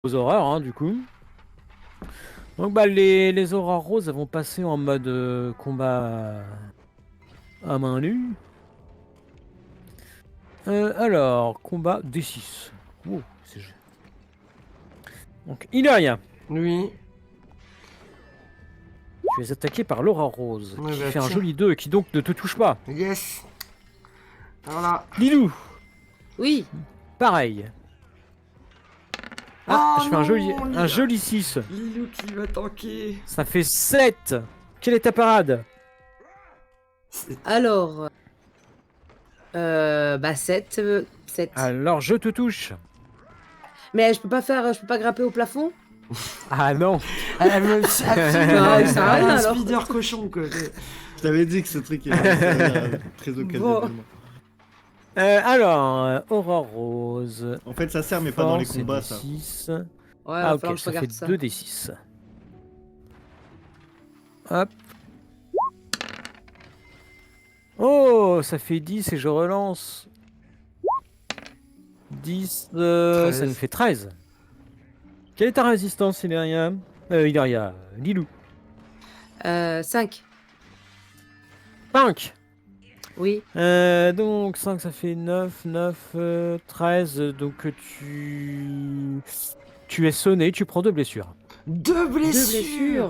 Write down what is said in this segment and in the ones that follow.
aux horreurs, hein, du coup. Donc bah les aurores roses elles vont passer en mode combat à main nue. Alors, combat D6. Oh, c'est jeu. Donc, Ilaria, Oui. tu es attaqué par l'aurore rose, Ouais, qui bah, fait un tiens. joli 2 et qui donc ne te touche pas. Yes. Alors là. Lilou, Oui. pareil. Ah, Oh je fais non, un joli 6. Lilou qui va tanker. Ça fait 7. Quelle est ta parade? Alors, bah 7. 7. Alors, je te touche. Mais je peux pas grimper au plafond? Ah non. Elle me Ah, il sert à rien, un alors. speeder cochon quoi. Je t'avais dit que ce truc était très occasionnellement. Alors, aurore rose. En fait, ça sert, mais pas dans les Force et combats, ça. D6. Ouais, Ah va falloir ok, que je ça fait regarde ça. 2d6. Hop. Oh, ça fait 10 et je relance. 10, ça 13. nous fait 13. Quelle est ta résistance, Ilaria? Lilou. 5. 5. Oui. Donc 5 ça fait 9, 9, 13. Donc tu es sonné, tu prends 2 blessures. 2 2 blessures. blessures.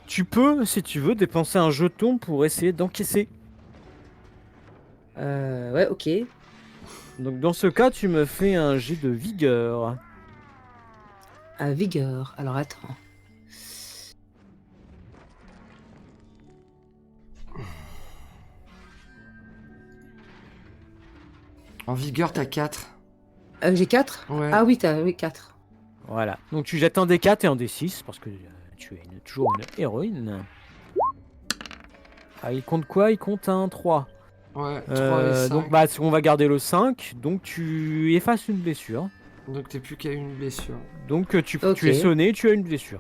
Tu peux, si tu veux, dépenser un jeton pour essayer d'encaisser. Ouais, ok. Donc dans ce cas, tu me fais un jet de vigueur. Vigueur. Alors attends. En vigueur, t'as 4. J'ai 4. Ouais. Ah oui, t'as 4. Voilà. Donc tu jettes un D4 et un D6 parce que tu es toujours une héroïne. Ah, il compte quoi? Il compte un 3. Ouais, 3 et 5. Donc bah on va garder le 5. Donc tu effaces une blessure. Donc t'es plus qu'à une blessure. Donc tu Ok. es sonné, tu as une blessure.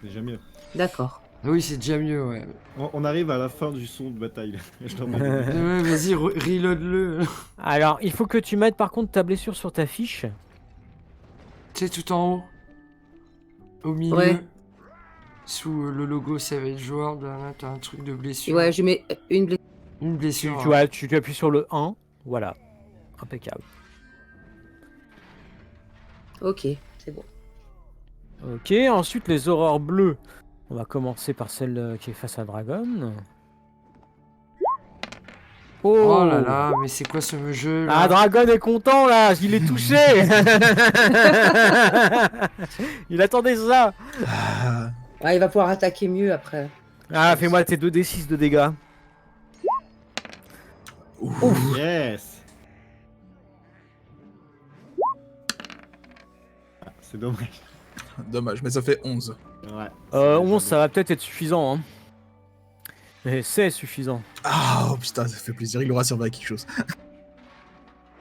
C'est déjà mieux. D'accord. Ah oui, c'est déjà mieux, ouais. On arrive à la fin du son de bataille. Je t'en prie. Ouais, vas-y, reload-le. Alors il faut que tu mettes par contre ta blessure sur ta fiche. Tu sais, tout en haut. Au milieu. Ouais. Sous le logo Savage World, là, t'as un truc de blessure. Ouais, je mets une blessure. Une Tu, blessure. tu, vois, tu appuies sur le 1. Voilà. Impeccable. Ok, c'est bon. Ok, ensuite les aurores bleues. On va commencer par celle qui est face à Dragon. Oh, Oh là là, mais c'est quoi ce jeu là? Ah, Dragon est content là, il est touché. Il attendait ça. Ah, il va pouvoir attaquer mieux après. Ah, fais-moi tes 2d6 de dégâts. Yes. Ah, c'est dommage. Dommage, mais ça fait 11. Ouais. 11, ça va peut-être être suffisant. Hein. Mais c'est suffisant. Ah, oh, putain, ça fait plaisir, il aura servi à quelque chose.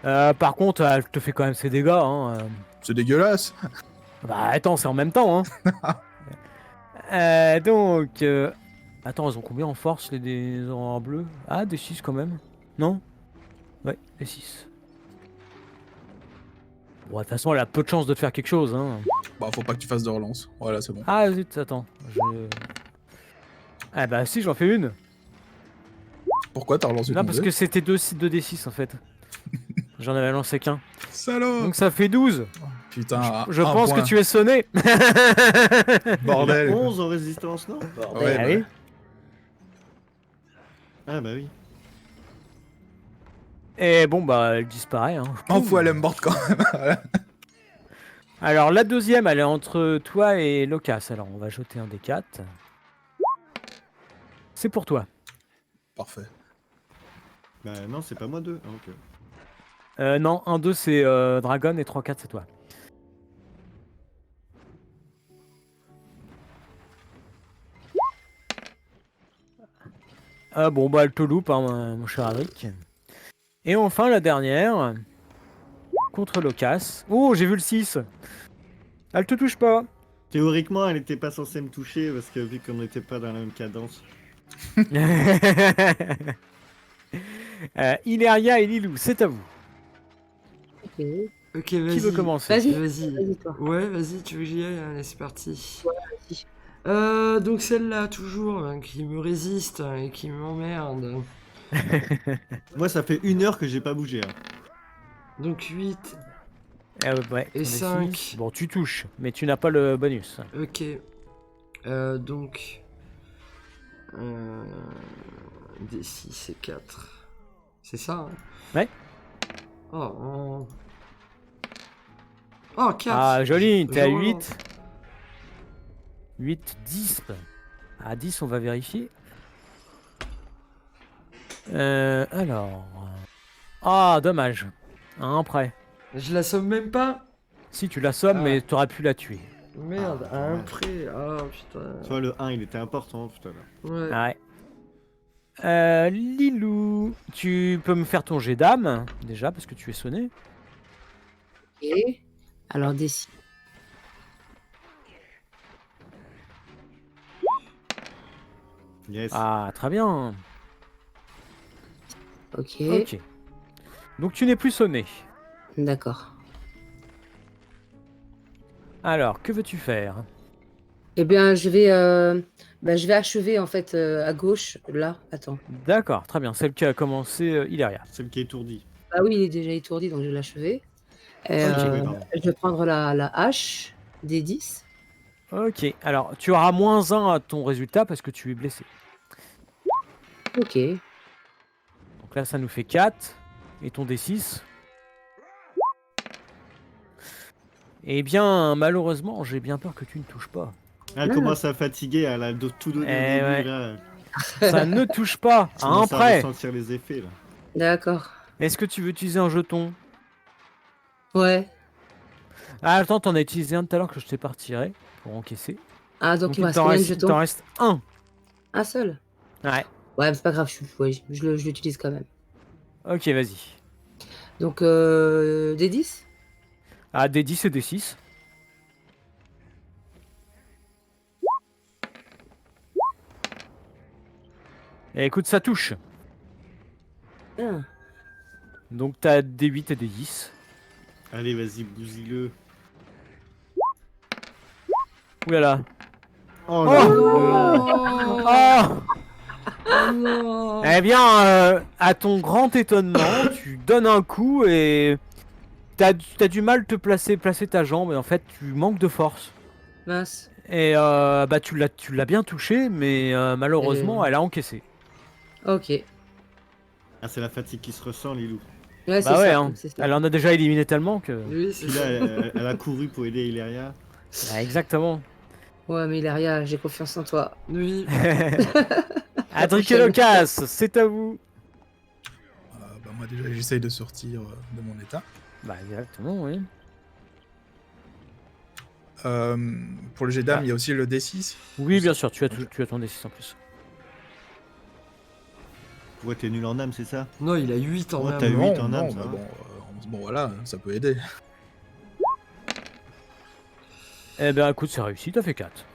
Par contre, elle te fait quand même ses dégâts. Hein. C'est dégueulasse. Bah attends, c'est en même temps. Hein. Donc... Attends, elles ont combien en force les des aurores bleues? Ah, des 6 quand même. Non? Ouais, des 6. Bon, de toute façon, elle a peu de chance de te faire quelque chose. Hein. Bah, faut pas que tu fasses de relance. Voilà, c'est bon. Ah zut, attends. Ah bah si, j'en fais une. Pourquoi t'as relancé Non, ton parce dé que c'était 2d6 en fait. J'en avais lancé qu'un. Salaud. Donc ça fait 12. Putain, Je un pense point. que tu es sonné. Bordel. 11 en résistance, non? Ouais, Allez. bah. Ah bah oui. Et bon, bah elle disparaît. Hein. Enfoiré, elle est morte quand même. Voilà. Alors la deuxième, elle est entre toi et Locas. Alors on va jeter un D4. C'est pour toi. Parfait. Bah non, c'est pas moi deux. Ah, ok. Non, 1, 2 c'est Dragon et 3, 4 c'est toi. Ah bon, bah elle te loupe, hein, mon cher Adric. Et enfin la dernière, contre Locas. Oh, j'ai vu le 6. Elle te touche pas. Théoriquement, elle était pas censée me toucher parce que vu qu'on n'était pas dans la même cadence. Ilaria et Lilou, c'est à vous. Ok. Ok, Qui vas-y. veut commencer? Vas-y. Vas-y. Vas-y, toi. Ouais, vas-y, tu veux que j'y aille? Allez, c'est parti. Vas-y. Donc celle-là, toujours, hein, qui me résiste et qui m'emmerde. Moi, ça fait 1 heure que j'ai pas bougé. Hein. Donc 8, Ouais, Et ton D6. 5. Bon, tu touches, mais tu n'as pas le bonus. ok. Donc... D6 et 4. C'est ça, hein? Ouais. Oh, oh 4. Ah, joli, t'es à Je relance. 8. 8, 10. À 10, on va vérifier. Alors... Ah, dommage. Un prêt. Je la somme même pas. Si, tu l'assommes, Ah. mais t'aurais pu la tuer. Merde, Ah, à un dommage. prêt. Ah putain. Tu vois, le 1, il était important tout à l'heure. Ouais. Ouais. Lilou, tu peux me faire ton jet d'âme, déjà, parce que tu es sonné. Ok. Alors, D6. Yes. Ah, très bien. Ok. Ok. Donc tu n'es plus sonné. D'accord. Alors, que veux-tu faire? Eh bien, je vais achever en fait à gauche. Là, attends. D'accord, très bien. Celle qui a commencé, Hilaria. Celle qui est étourdie. Ah oui, il est déjà étourdi, donc je vais l'achever. Oui, pardon. Je vais prendre la hache des 10. Ok, alors tu auras -1 à ton résultat parce que tu es blessé. Ok. Donc là, ça nous fait 4. Et ton D6? Eh bien, malheureusement, j'ai bien peur que tu ne touches pas. Elle commence à fatiguer, elle a tout donné au Eh début, ouais. là. Ça ne touche pas Je à un commence à prêt. ressentir les effets, là. D'accord. Est-ce que tu veux utiliser un jeton? Ouais. Ah, attends, t'en as utilisé un tout à l'heure que je t'ai pas retiré pour encaisser. Ah, donc il me reste combien de il t'en jetons? reste un. Un seul? Ouais. Ouais, mais c'est pas grave, je l'utilise quand même. Ok, vas-y. Donc, des 10? Ah, des 10 et des 6. Et écoute, ça touche. Ah. Donc t'as des 8 et des 10. Allez, vas-y, bousille-le. Oulala. Oh Oh là Oh, Oh oh non. Eh bien, à ton grand étonnement, tu donnes un coup et t'as du mal te placer ta jambe et en fait tu manques de force. Mince. Et bah tu l'as bien touché, mais malheureusement elle a encaissé. Ok. Ah, c'est la fatigue qui se ressent, Lilou. Ouais, Bah ouais, hein. c'est ça. Elle en a déjà éliminé tellement que. Oui, c'est Puis là, ça. elle a couru pour aider Hilaria. Ah, exactement. Ouais, mais Hilaria, j'ai confiance en toi. Oui. Adric et prochaine. Locas, c'est à vous. Bah, moi, déjà, j'essaye de sortir de mon état. Bah exactement, oui. Pour le jet d'âme, Ah. il y a aussi le D6. Oui, bien sûr, tu as ton D6 en plus. Ouais, t'es nul en âme, c'est ça? Non, il a 8 en Ouais, âme. t'as eu- Non, huit en âme, non, ça bah va. bon, voilà, ça peut aider. Eh ben écoute, c'est réussi, t'as fait 4.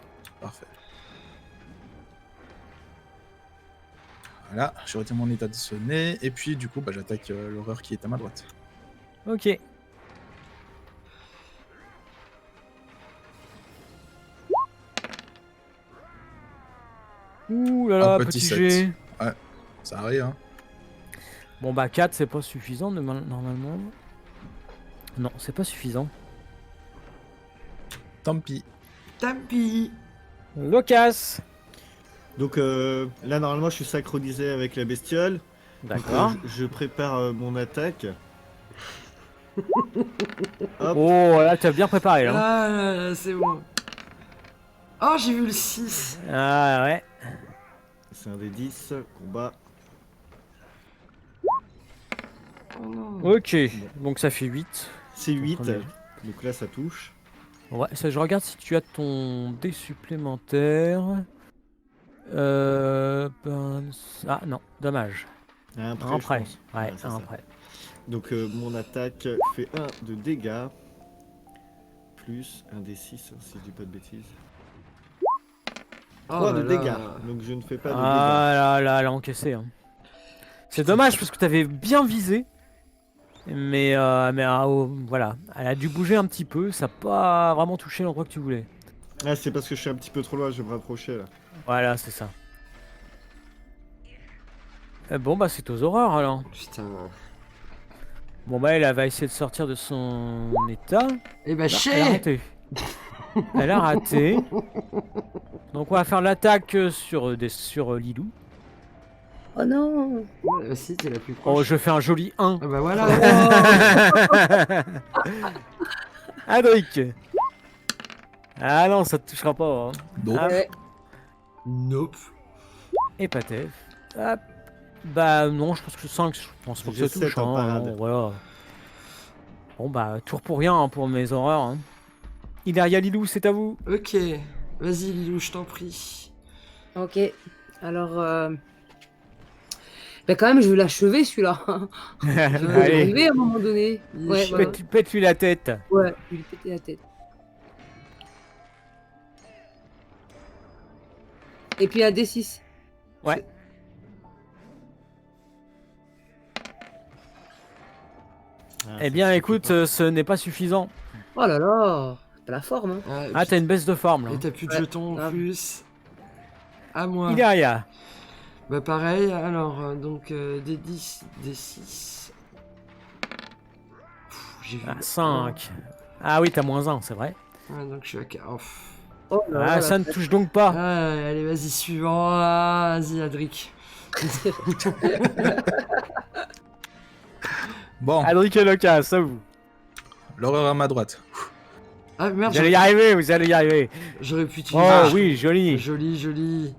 Parfait. Voilà, je retire mon état de sonné, et puis du coup, bah, j'attaque l'horreur qui est à ma droite. Ok. Ouh là là, Un petit petit sept. G. Ça arrive, hein. Bon bah 4 c'est pas suffisant normalement. Non, c'est pas suffisant. Tant pis. Tant pis. Locas. Donc là, normalement, je suis synchronisé avec la bestiole. Donc, D'accord. je prépare mon attaque. Hop. Oh là, t'as bien préparé là. Ah là là, c'est bon. Oh, j'ai vu le 6. Ah ouais. C'est un des 10. Combat. Oh non. Ok, donc ça fait 8. C'est 8. Premier. Donc là, ça touche. Ouais, ça, je regarde si tu as ton dé supplémentaire. Ah non, dommage. Un prêt, Un je prêt. pense. Ouais, c'est un ça. prêt. Donc mon attaque fait 1 de dégâts. Plus un des 6, si je dis pas de bêtises. 3 Oh de là dégâts. là. Donc je ne fais pas de Ah là là, elle a encaissé. Hein. C'est dommage parce que t'avais bien visé. Voilà, elle a dû bouger un petit peu, ça n'a pas vraiment touché l'endroit que tu voulais. Ah, c'est parce que je suis un petit peu trop loin, je vais me rapprocher là. Voilà, c'est ça. Bon, bah, c'est aux horreurs alors. Putain. Bon, bah, elle va essayer de sortir de son état. Eh bah, Non, elle a chier. raté. Elle a raté. Donc, on va faire l'attaque sur Lilou. Oh non. Si, t'es la plus Oh, proche. je fais un joli 1. Ah bah voilà. Adric. Ah non, ça te touchera pas. Hein. Donc, Ah, Ouais. Nope. et Patef. Hop. Bah non, je pense que 5, je pense pas que J'ai ça touche. 7 en Hein, parade. voilà. Bon bah, tour pour rien hein, pour mes horreurs. Hein. Ilaria Lilou, c'est à vous. Ok. Vas-y, Lilou, je t'en prie. Ok. Alors, bah quand même, je vais l'achever celui-là. Je vais y Allez, arriver à un moment donné. Il est Ouais, chaud. voilà. pète-lui la tête. Ouais, je vais lui péter la tête. Et puis un D6. Ouais. Ah, Eh ça bien, suffit écoute, pas. ce n'est pas suffisant. Oh là là. T'as la forme, hein. Ah, et Ah, puis- t'as une baisse de forme là. Et t'as plus de Ouais, jetons en grave. plus. À moi. Ilaria. Bah pareil, alors, donc des 10, des 6. J'ai vu. Ah, 5. Ah oui, t'as moins 1, c'est vrai. Ouais, donc je suis à 40. Oh là Ah, là, ça la ne touche donc pas. Ah, allez, vas-y, suivant. Ah, vas-y, Adric. bon, Adric et Lucas, à vous. l'horreur à ma droite. Ah merde, Vous allez y arriver, vous allez y arriver. j'aurais pu utiliser. Oh Ah, oui, joli. Joli, joli.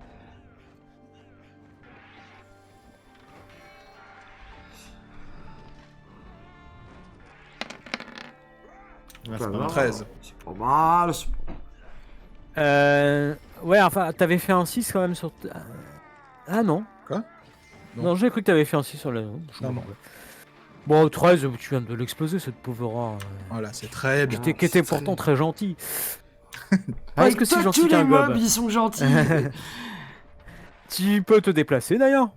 Ouais, Pas c'est pas mal. mal. 13. C'est pas mal. c'est Ouais, enfin, t'avais fait un 6 quand même sur... Ah non. Quoi? Non, Non. j'ai cru que t'avais fait un 6 sur la... je Non, me non. rappelle. Bon, 13, tu viens de l'exploser, cette pauvre rat. Voilà, c'est très bien. Qui était pourtant très gentil. Avec Presque si toi, gentil tous les qu'un gobe. mobs, ils sont gentils. Tu peux te déplacer d'ailleurs.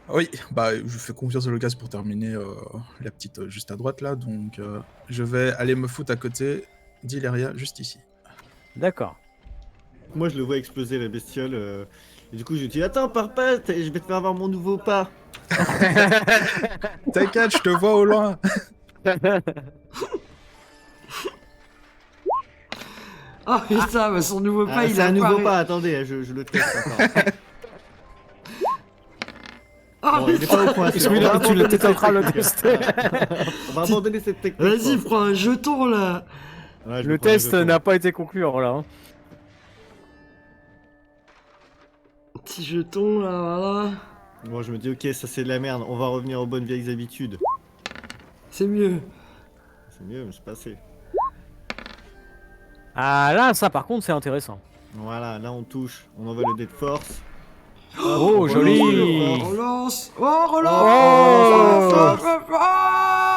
Oui, bah je fais confiance à Lucas pour terminer la petite juste à droite là, donc je vais aller me foutre à côté d'Ileria, juste ici. D'accord. Moi, je le vois exploser la bestiole. Et du coup, je lui dis attends, pars pas, je vais te faire avoir mon nouveau pas. T'inquiète, je te vois au loin. Oh putain, bah son nouveau pas, Ah, il c'est a un nouveau apparu. pas, attendez, je le teste encore. Oh Bon, il est putain. pas au point. Excuse-moi, On va tu abandonner l'étais en cette train de le technique. tester. On va abandonner cette technique. Vas-y, quoi. prends un jeton là. Ouais, je Le vais prendre test jeton. n'a pas été concluant là. Hein. Petit jeton là, voilà. Bon, je me dis ok, ça c'est de la merde, on va revenir aux bonnes vieilles habitudes. C'est mieux. C'est mieux, mais c'est passé. Ah là, ça par contre, c'est intéressant. Voilà, là on touche, on envoie le dé de force. Oh, relance joli. le Relance. Oh, relance. Oh.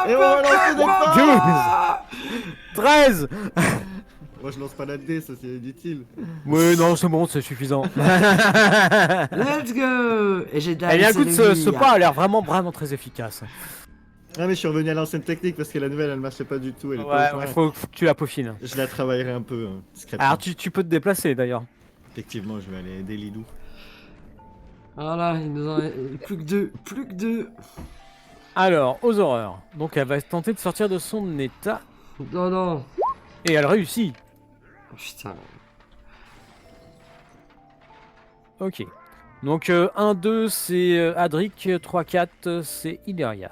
Et on relance le dé de force. 13. Moi je lance pas la dé, ça c'est inutile. Oui, non, c'est bon, c'est suffisant. Let's go. Et j'ai Eh bien, écoute, ce pas a l'air vraiment très efficace. Ah mais je suis revenu à l'ancienne technique parce que la nouvelle elle marchait pas du tout, elle était Ouais, au point. faut que tu la peaufines. Je la travaillerai un peu discrètement. Alors, tu peux te déplacer d'ailleurs. Effectivement, je vais aller aider Lilou. Voilà, il nous en reste plus que deux. Plus que deux. Alors, aux horreurs. Donc, elle va tenter de sortir de son état. Non, non. Et elle réussit. Oh, putain. Ok. Donc, 1, 2, c'est Adric. 3, 4, c'est Ilaria.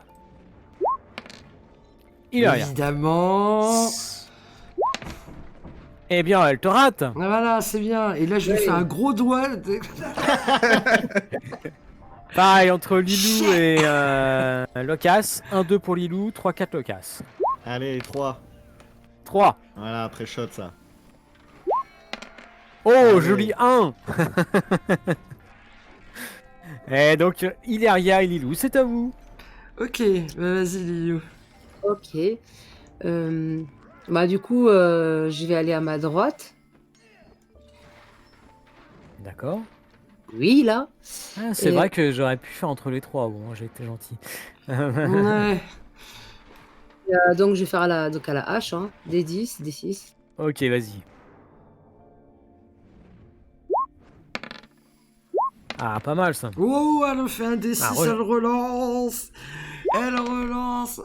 Ilaria. Évidemment. Eh bien, elle te rate. Ah, voilà, c'est bien. Et là, je lui fais un gros doigt. Pareil, entre Lilou et Locas. 1, 2 pour Lilou. 3, 4 Locas. Allez, 3. 3. Voilà, après shot ça. Oh, Allez. joli 1. Et donc, Ilaria et Lilou, c'est à vous. Ok, bah vas-y, Lilou. Ok. Bah du coup, je vais aller à ma droite. D'accord. Oui, là. Ah, c'est Et- vrai que j'aurais pu faire entre les trois. Bon, j'ai été gentil. Ouais. Donc, je vais faire donc à la hache, hein. Des 10, des 6. Ok, vas-y. Ah, pas mal ça. Oh, elle fait un D6, Ah, ouais. elle relance. Elle relance.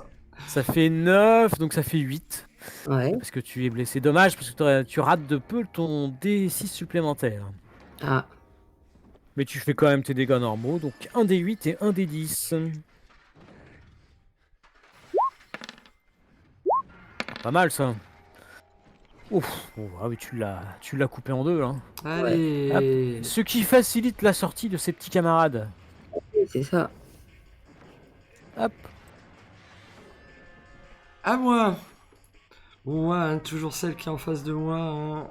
Ça fait 9, donc ça fait 8. Ouais. Parce que tu es blessé. Dommage, parce que tu rates de peu ton D6 supplémentaire. Ah, Mais tu fais quand même tes dégâts normaux, donc un D8 et un D10. Ah, pas mal ça. Ouf, oh, ah oui, tu l'as coupé en deux. Hein. Allez. Ce qui facilite la sortie de ses petits camarades. c'est ça. Hop. À moi. Bon, ouais, hein, toujours celle qui est en face de moi. Hein.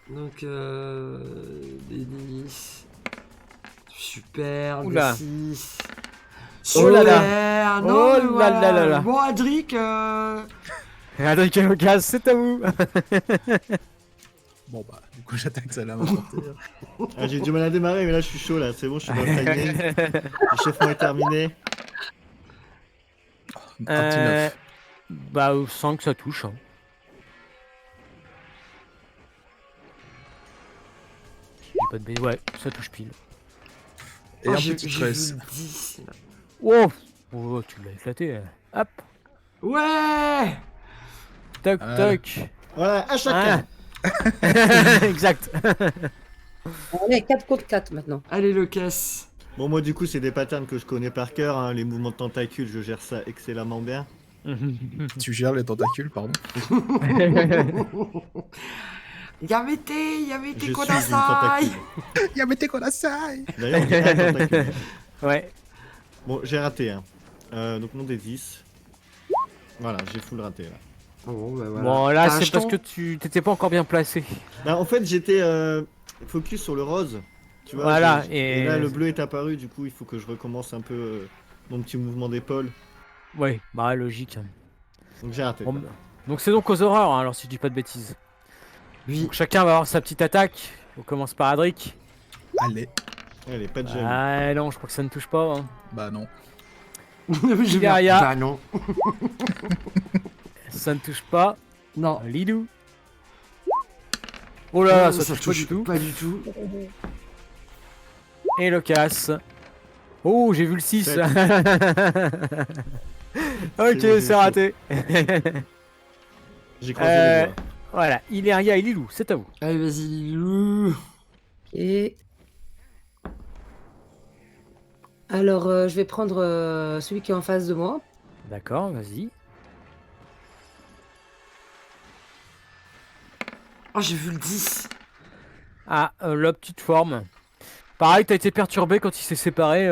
Donc, des 10. Super, Oula. des 6. Oh là là. Super. Non, Oh mais là voilà. là là là. Bon, Adric, Adrien Lucas, c'est à vous. Bon, bah, du coup, j'attaque celle-là à ma portée. Ah, j'ai eu du mal à démarrer, mais là je suis chaud là, c'est bon, je suis dans le timing. L'échauffement est terminé. Un petit 9. Bah, 5, ça touche. Hein. J'ai pas de bêtises. Ouais, ça touche pile. Et oh, un j'ai petit vu 13. le 10. Là. Wow. Oh, tu l'as éclaté. Hop. Ouais. Toc, Voilà. toc. Voilà, à chacun. Ah. Exact. On est 4 contre 4 maintenant. Allez, le casse. Bon, moi du coup, c'est des patterns que je connais par cœur, hein. Les mouvements de tentacules, je gère ça excellemment bien. Tu gères les tentacules, pardon. Yamete Je suis une Kodasai. tentacule. Yamete Kodasai. D'ailleurs, on dit un tentacule. Ouais. Bon, j'ai raté, hein. Donc mon D10. Voilà, j'ai full raté là. Bon, bah voilà. Bon, là, T'as un c'est parce jeton que tu t'étais pas encore bien placé. Bah, en fait, j'étais focus sur le rose. Tu vois, Voilà, et et- là, le bleu est apparu, du coup, il faut que je recommence un peu mon petit mouvement d'épaule. Ouais, bah, logique. Donc j'ai raté. Bon, donc, c'est donc aux horreurs, hein, alors si je dis pas de bêtises. Oui. Donc, chacun va avoir sa petite attaque. On commence par Adric. Allez. Allez, pas de gêne. Ah, non, je crois que ça ne touche pas. Hein. Bah, non. Je vais- Ilaria. Bah non. Ça ne touche pas. Non. Lidou. Oh là, Oh, ça touche pas du tout. Pas du tout. Et le casse. Oh, j'ai vu le 6. Sept. Ok, bon, j'ai c'est vu. raté. J'ai croisé les doigts. Voilà, Ileria et Lilou, c'est à vous. Allez, vas-y, Lilou. Et alors, je vais prendre celui qui est en face de moi. D'accord, vas-y. Oh, j'ai vu le 10. Ah, la petite forme. Pareil, t'as été perturbé quand il s'est séparé.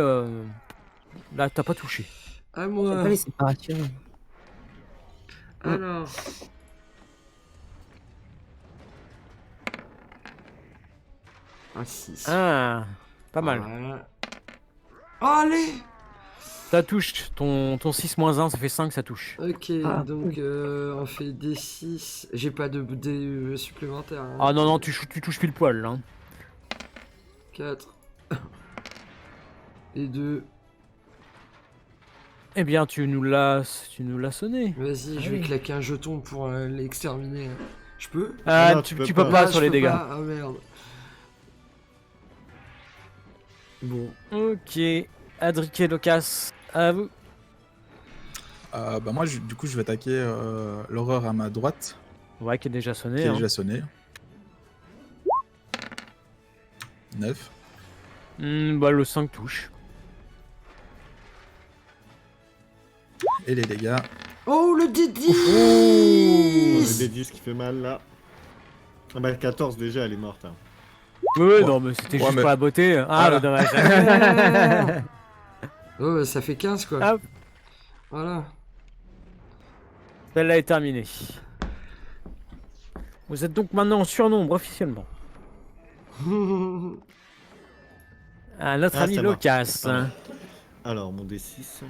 Là, t'as pas touché. À J'aime moi. pas les séparations. Alors. Un 6. Ah, pas mal. Voilà. Oh, allez. Ça touche. Ton 6-1, ça fait 5, ça touche. Ok, Ah. donc on fait des 6. J'ai pas de dés supplémentaires. Hein. Ah non, non, tu touches pile poil. Hein. 4. Et 2. Eh bien, tu nous l'as sonné. Vas-y, je vais Allez. claquer un jeton pour l'exterminer. Je peux? Ah, non, tu tu peux peux pas Ah, sur je les peux dégâts. pas. Ah merde. Bon. Ok, Adric et Locas, à vous. Bah, moi, du coup, je vais attaquer l'horreur à ma droite, Ouais, qui est déjà sonné. qui est hein. déjà sonné. 9. Bah, le 5 touche. Et les dégâts. Oh, le D10. Oh, le D10 qui fait mal là. Ah bah 14 déjà, elle est morte. Hein. Ouais, non, mais c'était Ouais, juste mais- pour la beauté. Ah, Voilà. bah, dommage. Oh, bah, ça fait 15 quoi. Hop. Voilà. Celle-là est terminée. Vous êtes donc maintenant en surnombre officiellement. Ah, notre Ah, ami c'est moi. Locas. Pardon. Alors, mon D6.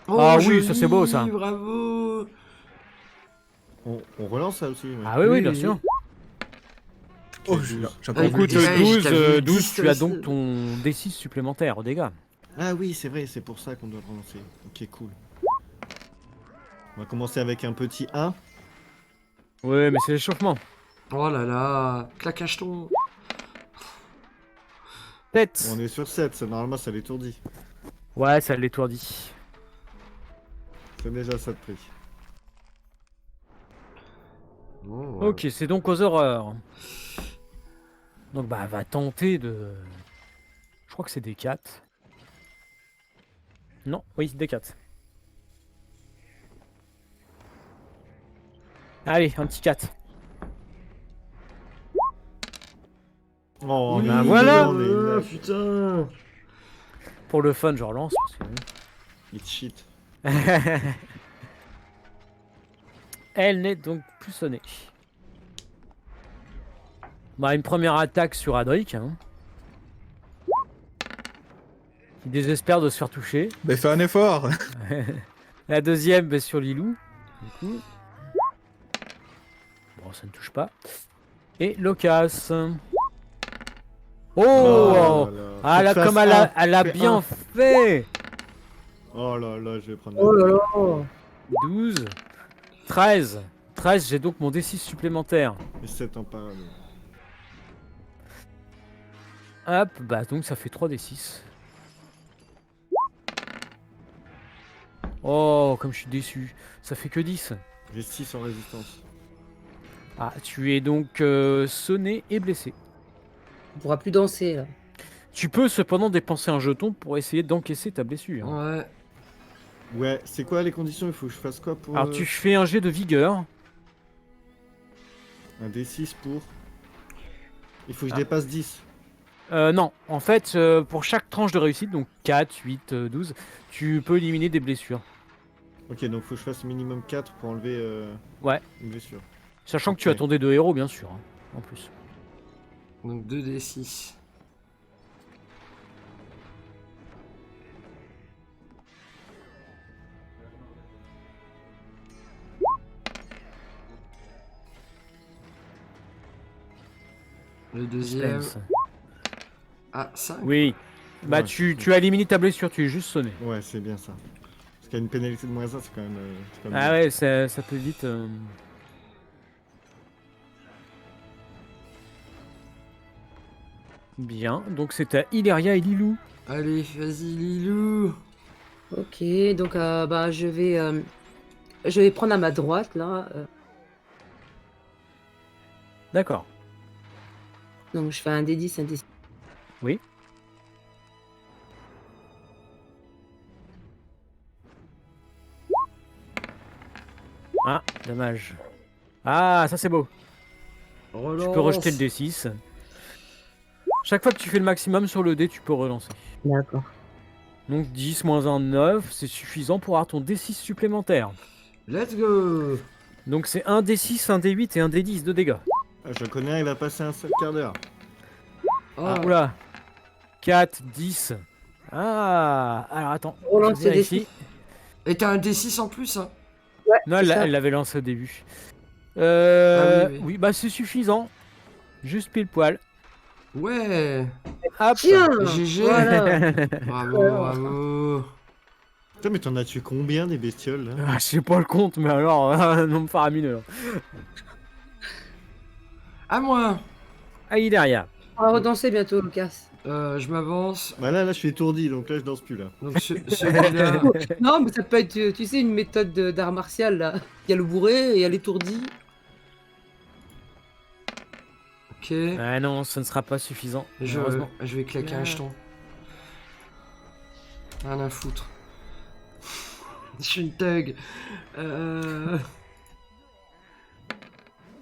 Oh, Ah oui, joli, ça, c'est beau, ça. Bravo. On relance ça aussi. Ouais. Ah oui, oui, Oui, bien oui. sûr. Oh, douze. j'ai encore Ah, vu Écoute, je me disais, 12, t'as vu 12, 10 tu as aussi. donc ton D6 supplémentaire au dégâts. Ah oui, c'est vrai, c'est pour ça qu'on doit le relancer. Ok, cool. On va commencer avec un petit 1. Ouais, mais c'est l'échauffement. Oh là là, claquage ton. Tête. On est sur 7, ça, normalement ça l'étourdit. Ouais, ça l'étourdit. C'est déjà ça de prix. Oh, Ok, c'est donc aux horreurs. Donc bah, va tenter de... Je crois que c'est des 4. Non, oui, des 4. Allez, un petit 4. Oh, Oui, bah voilà. on est une putain. Pour le fun, je relance. Parce Il cheat. que... Elle n'est donc plus sonnée. Bah, une première attaque sur Adric. Hein, qui désespère de se faire toucher. Bah, fais un effort. La deuxième bah, sur Lilou. Du coup. Bon, ça ne touche pas. Et Locas. Oh, là là. ah Faut là, que comme fasse un. elle a Fais bien un. fait. Oh là là, je vais prendre Oh la- là là. 12. 13. 13, j'ai donc mon D6 supplémentaire. Et 7 en parallèle. Hop, bah donc ça fait 3d6. Oh, comme je suis déçu. Ça fait que 10. J'ai 6 en résistance. Ah, tu es donc sonné et blessé. On pourra plus danser là. Tu peux cependant dépenser un jeton pour essayer d'encaisser ta blessure. Ouais. Ouais, c'est quoi les conditions? Il faut que je fasse quoi pour. Alors tu fais un jet de vigueur. Un D6 pour. Il faut que je Ah. dépasse 10. Non, en fait, pour chaque tranche de réussite, donc 4, 8, 12, tu peux éliminer des blessures. Ok, donc faut que je fasse minimum 4 pour enlever Ouais. une blessure. Sachant que tu as Ok. ton dé de héros, bien sûr, hein, en plus. Donc 2d6. Le deuxième. Suspense. Ah, 5. Oui. Bah Ouais. tu as éliminé ta blessure, tu es juste sonné. Ouais, c'est bien ça. Parce qu'il y a une pénalité de moins 1, c'est quand même. C'est quand même Ah bien. ouais, ça peut vite... Bien, donc c'est à Ileria et Lilou. Allez, vas-y, Lilou. Ok, donc bah je vais prendre à ma droite là. D'accord. Donc je fais un D10, un D6. Oui. Ah, dommage. Ah, ça c'est beau. Tu peux rejeter le D6. Chaque fois que tu fais le maximum sur le dé, tu peux relancer. D'accord. Donc 10 moins 1, 9, c'est suffisant pour avoir ton D6 supplémentaire. Let's go. Donc c'est un D6, un D8 et un D10 de dégâts. Ah, je connais un, il va passer un seul quart d'heure. Oh, Ah, oula. 4, 10. Ah, alors attends. Relance je le vérifie. Et t'as un D6 en plus, hein. Ouais, Non, c'est ça. elle l'avait lancé au début. Ah oui, oui. Oui, bah c'est suffisant. Juste pile poil. Ouais. Hop. Tiens, GG. voilà. Bravo, bravo. Putain, mais t'en as tué combien des bestioles là? Ah, je sais pas le compte, mais alors, un nombre faramineux. À moi. Ah, il est derrière. On va redanser bientôt, Lucas. Je m'avance. Bah là, je suis étourdi, donc là je danse plus là. Donc celui-là. Non, mais ça peut être, tu sais, une méthode d'art martial là. Il y a le bourré et il y a l'étourdi. Ok. Ah non, ce ne sera pas suffisant. Malheureusement. Je vais claquer un jeton. Rien à foutre. Je suis une thug.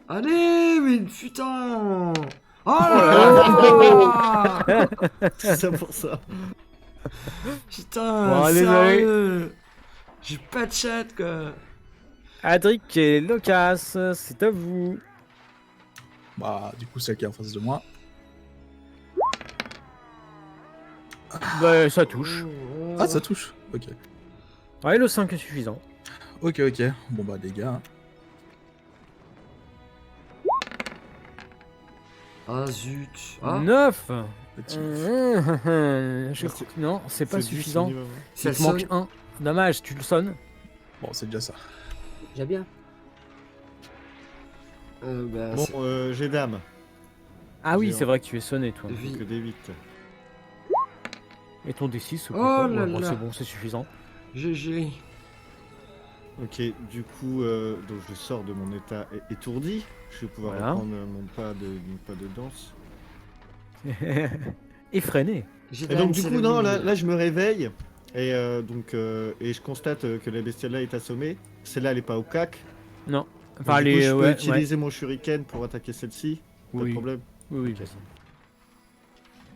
Allez, mais putain. Oh là là. C'est ça pour ça. Putain, Bon, désolé. sérieux. J'ai pas de chat, quoi. Adric et Locas, c'est à vous. Bah, du coup, celle qui est en face de moi. Bah, ça touche. Ah, ça touche. Ok. Ouais, le 5 est suffisant. Ok. Bon, bah, dégâts. Ah zut. Ah, 9. Petit. Non, c'est pas C'est 10 suffisant. minimum, hein. ça Il te manque sonne. un. Dommage, tu le sonnes. Bon, c'est déjà ça. Déjà bien. Bah, Bon, c'est- j'ai dame. Ah oui, Géant. c'est vrai que tu es sonné, toi. Vie. Que des 8. Et ton D6, Oh pourquoi là bon, là. c'est bon, c'est suffisant. GG. Ok, du coup, donc je sors de mon état étourdi. Je vais pouvoir Voilà. reprendre mon pas de danse. Effréné. J'ai Et donc du dansé coup, le non, mille. là je me réveille. Et et je constate que la bestiole là est assommée. Celle-là, elle est pas au cac. Non. Donc, Enfin, du coup, les. je peux Ouais, ouais. utiliser mon shuriken pour attaquer celle-ci. Pas de Oui. problème. Oui, oui, Ok. vas-y.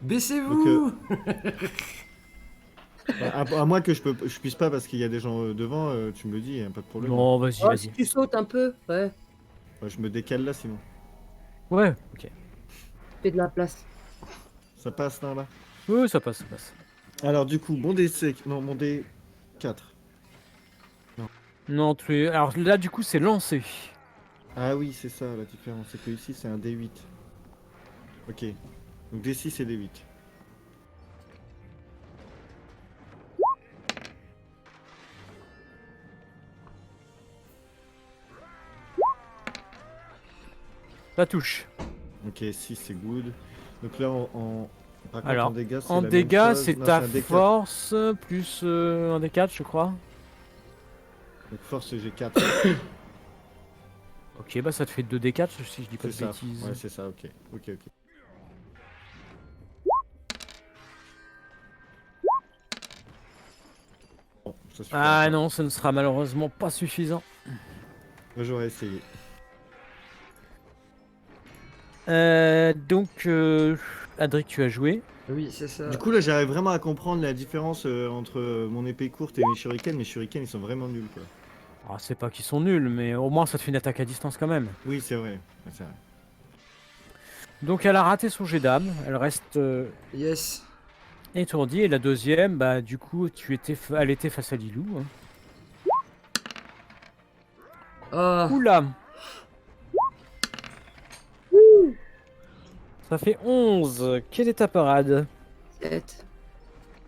Baissez-vous. À moins que je puisse pas parce qu'il y a des gens devant, tu me le dis, y a pas de problème. Non, vas-y, Oh, vas-y. si tu sautes un peu, ouais, Ouais, je me décale là sinon. Ouais, ok. fais de la place. Ça passe là. Oui, ça passe, ça passe. Alors du coup, mon D6, non, mon D4. Non, tu es. Alors là, du coup, c'est lancé. Ah oui, c'est ça la différence, c'est que ici c'est un D8. Ok. Donc D6 et D8. Ça touche. Ok, 6 c'est good. Donc là par contre, Alors, en dégâts, c'est en la même dégâts, chose. c'est Non, ta un D4. force plus un D4, je crois. Donc force j'ai 4. Ok, bah ça te fait 2 D4 si je dis pas C'est de ça. bêtises. Ouais, c'est ça, ok. Ok. Bon, ça suffira Ah pas. non, ce ne sera malheureusement pas suffisant. Moi, j'aurais essayé. Donc, Adric, tu as joué. Oui, c'est ça. Du coup, là, j'arrive vraiment à comprendre la différence entre mon épée courte et mes shurikens. Mes shurikens, ils sont vraiment nuls, quoi. Ah, c'est pas qu'ils sont nuls, mais au moins ça te fait une attaque à distance quand même. Oui, c'est vrai. Ouais, c'est vrai. Donc elle a raté son jet d'âme, elle reste Yes. étourdie. Et la deuxième, bah du coup, elle était face à Lilou. Hein. Ah. Oula. Ça fait 11. Quelle est ta parade? 7.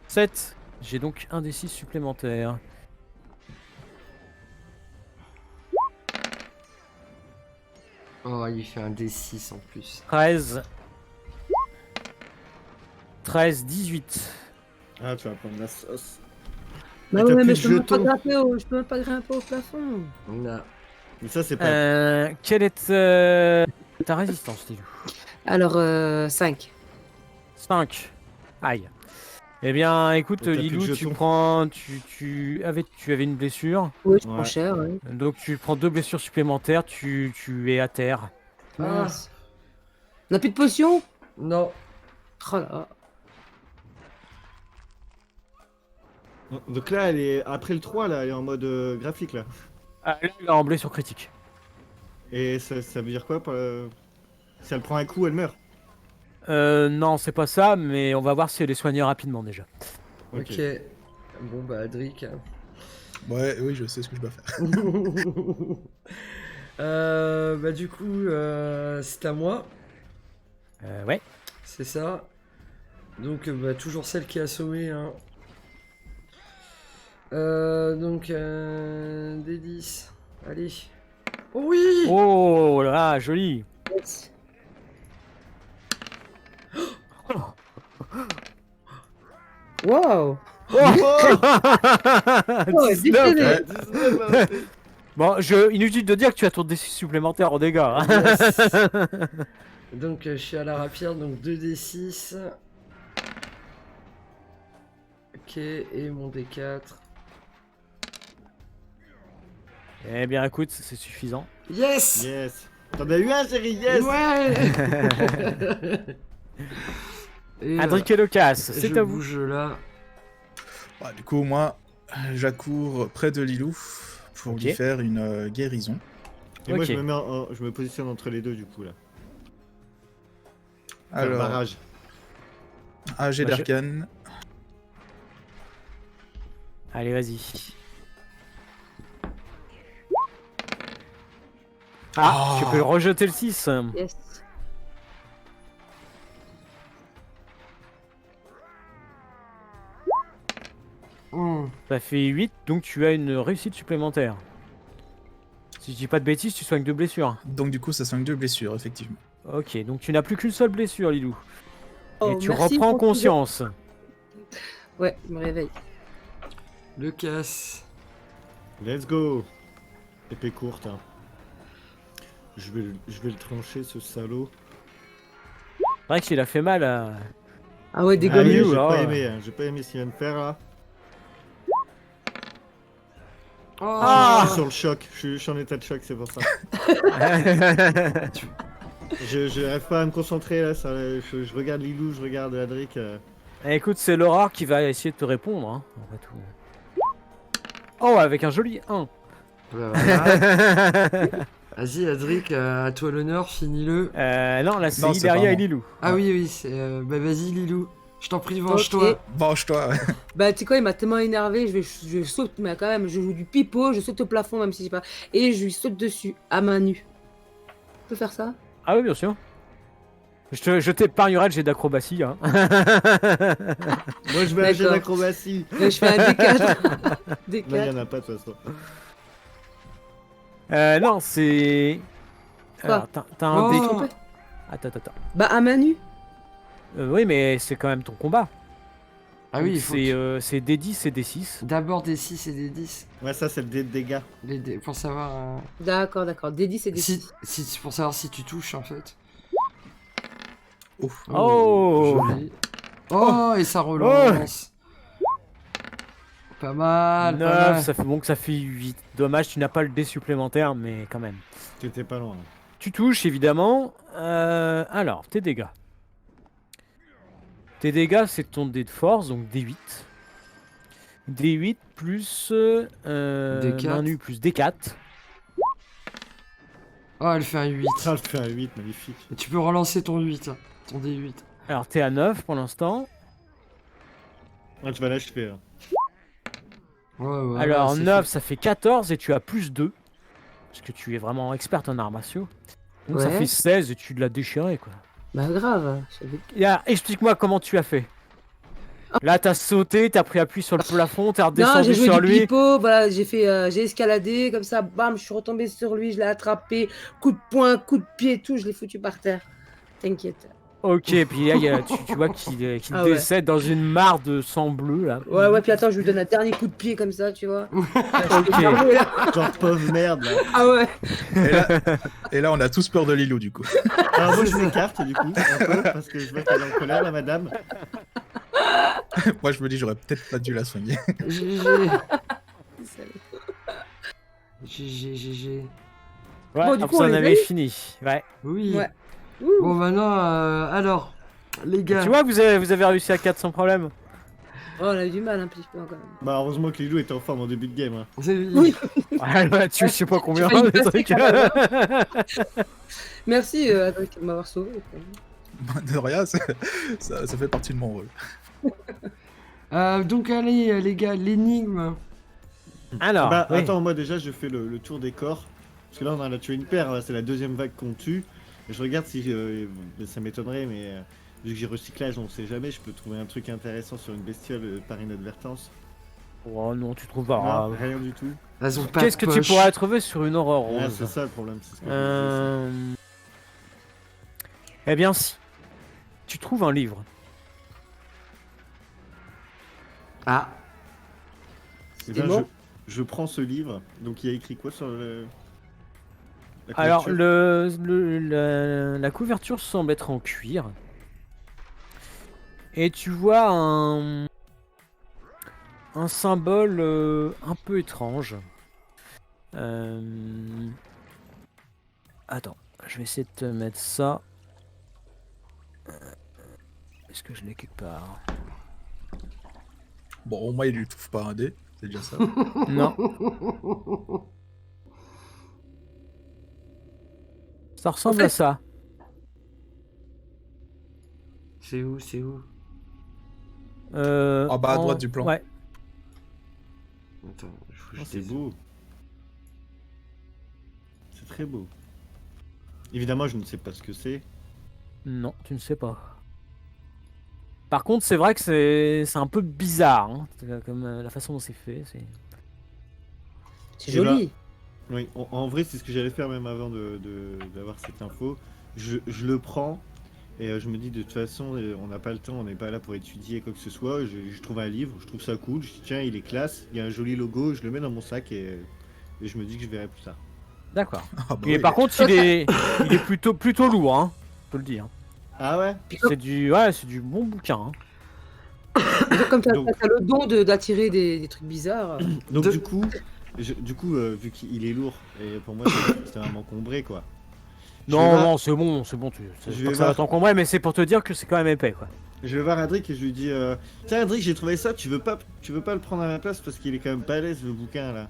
7. J'ai donc un des 6 supplémentaires. Oh, il fait un D6 en plus. 13. 13, 18. Ah, tu vas prendre la sauce. Bah Et t'as ouais, plus mais de je peux même pas jetons. grimper je peux même pas grimper au plafond. Non. Mais ça, c'est pas. Quelle est ta résistance, Lilou? Alors, 5. 5. Aïe. Eh bien, écoute, Et t'as plus de Lilou, tu jetons. prends. Tu avais une blessure. Oui, je Ouais. prends cher, ouais. Donc, tu prends 2 blessures supplémentaires. Tu es à terre. Ah. Mince. On n'a plus de potions? Non. Oh là. Donc là, elle est après le 3, là, elle est en mode graphique, là. Ah, là, il a en blessure critique. Et ça veut dire quoi si elle prend un coup, elle meurt. Non, c'est pas ça, mais on va voir si elle est soignée rapidement déjà. Ok. Bon, bah, Adric. hein. Ouais, oui, je sais ce que je dois faire. Bah, du coup, c'est à moi. Ouais. C'est ça. Donc, bah, toujours celle qui a assommé. Hein. Donc, des 10. Allez. Oh oui. Oh là, joli. Yes. Wow. Oh Oh, 19. déchaîné. Ouais, 19, hein, c'est- Bon, inutile de dire que tu as ton D6 supplémentaire en dégâts. Hein. Yes. Donc, je suis à la rapière, donc 2d6. Ok, et mon D4. Eh bien, écoute, c'est suffisant. Yes. Yes. T'en as eu un, chérie, yes. Ouais. Et, Adric et Locas, je c'est à vous. bouge là. Ouais, du coup, moi, j'accours près de Lilou pour Ok. lui faire une guérison. Et moi, Ok. je me positionne entre les deux, du coup, là. Faire Alors, barrage. AG Bah, je- d'arcane. Allez, vas-y. Ah, Ah. tu peux rejeter le 6. Yes. Ça fait 8, donc tu as une réussite supplémentaire. Si je dis pas de bêtises, tu soignes 2 blessures. Donc du coup, ça soigne 2 blessures, effectivement. Ok, donc tu n'as plus qu'une seule blessure, Lilou. Oh, Et tu merci reprends pour tout ça. conscience. Ouais, je me réveille. Le casse. Let's go. Épée courte. Hein. Je vais le trancher, ce salaud. C'est vrai qu'il a fait mal à... Ah ouais, Ah, dégomme. oui, J'ai là. pas aimé, hein. J'ai pas aimé ce qu'il vient de faire là. Oh, Ah. Je suis sur le choc, je suis en état de choc, c'est pour ça. Je n'arrive pas à me concentrer là, je regarde Lilou, je regarde Adric. Eh, écoute, c'est Laura qui va essayer de te répondre. Hein, après tout. Oh, avec un joli 1. bah voilà. Vas-y, Adric, à toi l'honneur, finis-le. Non, là c'est Non, c'est Hilaria pas et moi. Lilou. Ah oui, oui, c'est. Bah vas-y, Lilou. Je t'en prie, venge-toi. Ok. Venge-toi. Bah, tu sais quoi, il m'a tellement énervé, je saute, mais quand même, je joue du pipeau, je saute au plafond, même si j'ai pas. Et je lui saute dessus, à main nue. Tu peux faire ça? Ah oui, bien sûr. Je t'épargnerai le jet d'acrobatie. Hein. Moi je vais à un jet D'accord. d'acrobatie. Là, je fais un D4. Là il y D4. en a pas de toute façon. Non, c'est... Quoi? Alors, t'as un Oh. dé... Trompé. Attends. Bah, à main nue. Oui, mais c'est quand même ton combat. Ah oui, Donc il faut. c'est D10 et D6. D'abord des 6 et des 10. Ouais, ça c'est le dé de dégâts. Pour savoir. D'accord. D10 et D6. Pour savoir si tu touches en fait. Ouf. Oh. Joli. Oh, et ça relance. Pas mal. 9, Pas mal. ça fait bon que ça fait 8. Dommage, tu n'as pas le dé supplémentaire, mais quand même. T'étais pas loin. Tu touches, évidemment. Alors, tes dégâts. Tes dégâts, c'est ton dé de force, donc D8. D8 plus D4. main nue plus D4. Oh, elle fait un 8. Ah, je fais un 8, magnifique. Et tu peux relancer ton 8. Ton D8. Alors, t'es à 9 pour l'instant. Ah, tu vas l'achever. Hein. Ouais, Alors, c'est 9, fait. ça fait 14 et tu as plus 2. Parce que tu es vraiment experte en arts martiaux. Donc ça Ouais. fait 16 et tu l'as déchiré, quoi. Bah, grave. j'avais- Et alors, explique-moi comment tu as fait. Là, t'as sauté, t'as pris appui sur le plafond, t'as Non, redescendu j'ai joué sur du lui. pipeau, voilà, j'ai escaladé, comme ça, bam, je suis retombé sur lui, je l'ai attrapé, coup de poing, coup de pied, tout, je l'ai foutu par terre. T'inquiète. Ok, puis là, tu vois qu'il Ah ouais. décède dans une mare de sang bleu, là. Ouais, puis attends, je lui donne un dernier coup de pied comme ça, tu vois. Ok. Genre pauvre merde là. Ah ouais. Et là, on a tous peur de Lilou, du coup. Alors moi je m'écarte du coup, un peu, parce que je vois qu'elle est en colère la madame. Moi, je me dis, j'aurais peut-être pas dû la soigner. GG. Ouais, Bon, du hop, coup, ça on en les a avait eu fini. Ouais. Oui. Ouais. Ouh. Bon, maintenant, alors, les gars. Tu vois que vous avez réussi à 4 sans problème. Oh, on a eu du mal un petit peu quand même. Bah heureusement que Lilou était en forme en début de game. Hein. Oui. Ouais, tu je sais pas combien, failli les passer trucs. quand même, Merci Adrien, de m'avoir sauvé. De rien, ça fait partie de mon rôle. Donc, allez, les gars, l'énigme. Alors, Bah oui. attends, moi déjà je fais le tour des corps. Parce que là on en a tué une paire, là, c'est la deuxième vague qu'on tue. Et je regarde si ça m'étonnerait, mais vu que j'ai recyclage, on sait jamais, je peux trouver un truc intéressant sur une bestiole par inadvertance. Oh non, tu trouves pas. Non, rien du tout. Elles ont pas Qu'est-ce de que tu poche. pourrais trouver sur une aurore Ah, rose c'est ça le problème. C'est ce que je me disais, Eh bien, si. Tu trouves un livre. Ah, ça. Eh C'est ben, bon. je prends ce livre. Donc il y a écrit quoi sur le. la Alors, couverture la couverture semble être en cuir. Et tu vois un symbole un peu étrange. Attends, je vais essayer de te mettre ça. Est-ce que je l'ai quelque part? Bon, au moins, il lui trouve pas un dé. C'est déjà ça. Non. Ça ressemble En fait- à ça. c'est où, c'est où? En bas à droite du plan. Ouais. Attends, faut que Oh, je c'est dés- beau. C'est très beau. Évidemment, je ne sais pas ce que c'est. Non, tu ne sais pas. Par contre, c'est vrai que c'est un peu bizarre, hein, comme la façon dont c'est fait. C'est Eh ben, joli. Oui, en vrai, c'est ce que j'allais faire même avant d'avoir cette info. Je le prends et je me dis de toute façon, on n'a pas le temps, on n'est pas là pour étudier quoi que ce soit. Je trouve un livre, je trouve ça cool. Je dis tiens, il est classe, il y a un joli logo, je le mets dans mon sac et je me dis que je verrai plus tard. D'accord. Ah, bah Et oui. par contre, il est plutôt lourd, hein. Je peux le dire. Ah ouais? C'est du bon bouquin. Hein. Comme t'as Donc- le don d'attirer des trucs bizarres. Donc De- du coup, vu qu'il est lourd et pour moi c'est vraiment encombré quoi. Je vais Non, voir- non, c'est bon. C'est Je pas vais que ça va voir. t'encombrer, mais c'est pour te dire que c'est quand même épais, quoi. Je vais voir Adric et je lui dis tiens Adric, j'ai trouvé ça, tu veux pas le prendre à ma place parce qu'il est quand même balèze le bouquin là.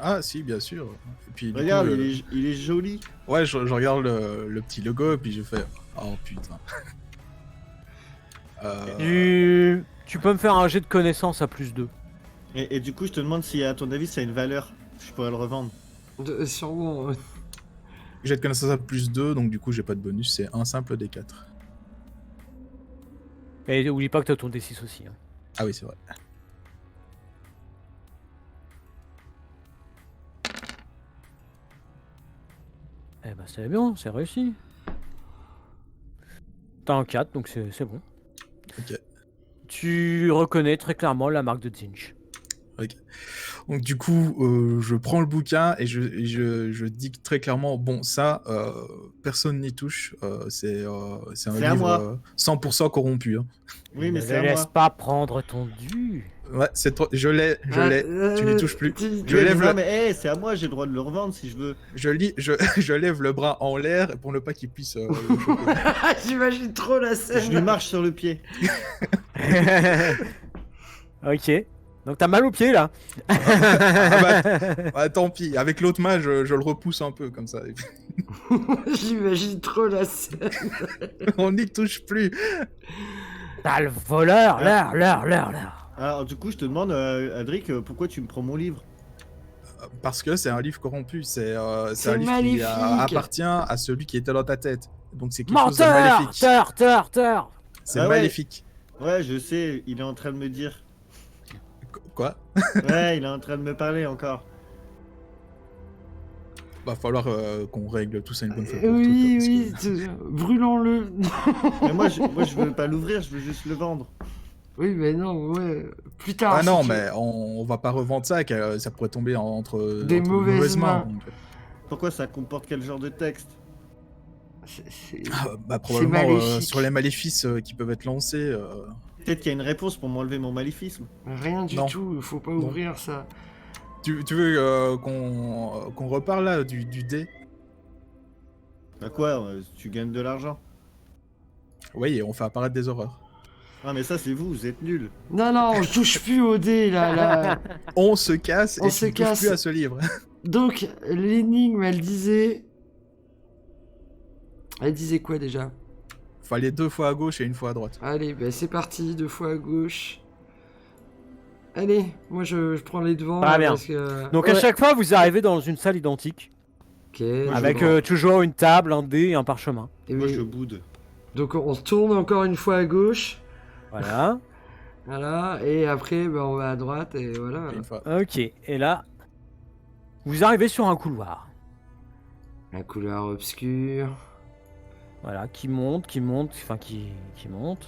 Ah, si, bien sûr. Et puis, du Regarde, coup, il est joli. ouais, je regarde le petit logo et puis je fais oh putain. Tu peux me faire un jet de connaissance à +2. Et du coup, je te demande si à ton avis ça a une valeur. Je pourrais le revendre. Sûrement. J'ai de connaissance à +2, donc du coup, j'ai pas de bonus, c'est un simple D4. Et oublie pas que t'as ton D6 aussi. Hein. Ah oui, c'est vrai. Eh ben c'est bien, c'est réussi. T'as un 4, donc c'est bon. Ok. Tu reconnais très clairement la marque de Zinch. Donc du coup, je prends le bouquin et je dis très clairement, bon, ça, personne n'y touche. C'est un C'est à livre moi. 100% corrompu. Hein. Oui, mais ne c'est à laisse moi. pas prendre ton dû. Ouais, c'est trop... Je l'ai. Tu n'y touches plus. Je Oui, lève mais non, le... mais hey, c'est à moi, j'ai le droit de le revendre si je veux. je lève le bras en l'air pour ne pas qu'il puisse le choper. J'imagine trop la Je lui scène. marche sur le pied. Ok. Donc t'as mal au pied là. Ah bah, tant pis. Avec l'autre main, je le repousse un peu comme ça. Et puis, J'imagine trop la scène. on n'y touche plus. T'as le voleur, là. Alors, du coup, je te demande, Adric, pourquoi tu me prends mon livre? Parce que c'est un livre corrompu. C'est C'est un livre maléfique. qui appartient à celui qui était dans ta tête. Donc c'est quelque chose de Menteur, maléfique. tort. C'est Ah ouais. maléfique. Ouais, je sais, il est en train de me dire. Quoi? Ouais, il est en train de me parler encore. Va falloir qu'on règle tout ça une bonne fois pour Oui, toutes. oui, brûlons-le. Mais moi, je veux pas l'ouvrir, je veux juste le vendre. Oui, mais non, ouais. Plus tard. Ah si non, tu- mais on va pas revendre ça, ça pourrait tomber entre Des entre mauvaises mains. donc, Pourquoi ça comporte quel genre de texte? probablement maléfique. sur les maléfices qui peuvent être lancés. Peut-être qu'il y a une réponse pour m'enlever mon maléfisme. Rien du Non. tout, faut pas Non. ouvrir ça. Tu veux qu'on reparle là du dé? Bah quoi, tu gagnes de l'argent. Oui, et on fait apparaître des horreurs. Ah mais ça c'est vous êtes nuls. Non, non, je touche plus au dé là. On se casse On et se tu ne touches casse. plus à ce livre. Donc, l'énigme, elle disait. Elle disait quoi déjà? Fallait 2 fois à gauche et 1 fois à droite. Allez, bah, c'est parti, 2 fois à gauche. Allez, moi je prends les devants. Ah, là, bien. parce que... Donc à Ouais. chaque fois, vous arrivez dans une salle identique. Ok. Avec je- toujours une table, un dé et un parchemin. et Moi oui. je boude. Donc on tourne encore une fois à gauche. Voilà. Voilà, et après bah, on va à droite et voilà. Et une fois. Ok. Et là, vous arrivez sur un couloir. La couleur obscure. Voilà, qui monte, qui monte.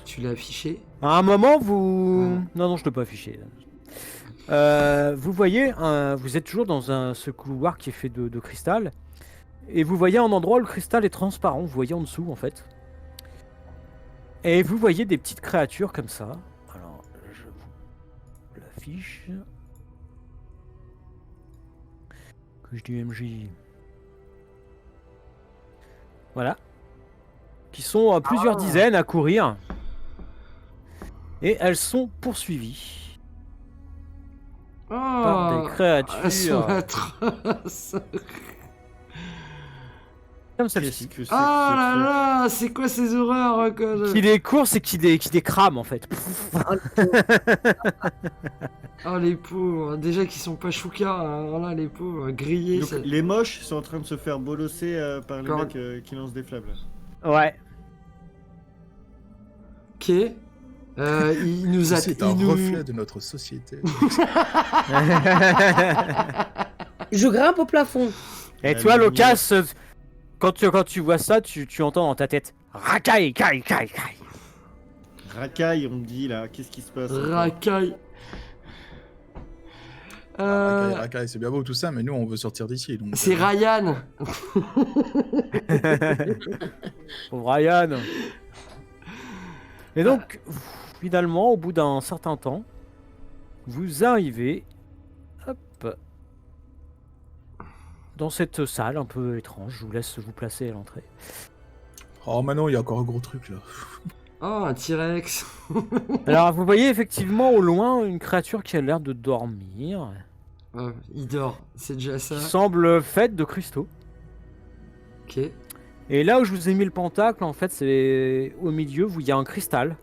Tu l'as affiché? À un moment, vous... Ouais. Non, je ne peux pas afficher. Vous voyez, vous êtes toujours dans ce couloir qui est fait de cristal. Et vous voyez un endroit où le cristal est transparent. Vous voyez en dessous, en fait. Et vous voyez des petites créatures comme ça. Alors, je vous l'affiche. Que je dis MJ. Voilà. Qui sont plusieurs dizaines à courir. Et elles sont poursuivies par des Oh, elles sont créatures atroces. comme Qu'est-ce celle-ci. que c'est Oh que ce là truc là, c'est quoi ces horreurs quoi Qui les course et qui les crame en fait. Oh les pauvres, déjà qu'ils sont pas choucards, alors là les pauvres, grillés. Donc, ça- les moches sont en train de se faire bolosser par les Quand- mecs qui lancent des flammes là. Ouais. Ok. Il nous a... C'est un il nous- reflet de notre société. Je grimpe au plafond. Et La toi, lumière. Locas, quand tu vois ça, tu entends dans ta tête racaille, caille, caille, caille. Racaille, on me dit là, qu'est-ce qui se passe encore Racaille. Rakai, c'est bien beau tout ça, mais nous on veut sortir d'ici. Donc, C'est Ryan. Pauvre Ryan. Et donc, finalement, au bout d'un certain temps, vous arrivez hop, dans cette salle un peu étrange. Je vous laisse vous placer à l'entrée. Oh, maintenant il y a encore un gros truc là. Oh, un T-Rex. Alors, vous voyez effectivement au loin une créature qui a l'air de dormir, Il dort, c'est déjà ça. qui semble faite de cristaux. Ok. Et là où je vous ai mis le pentacle, en fait, c'est au milieu où il y a un cristal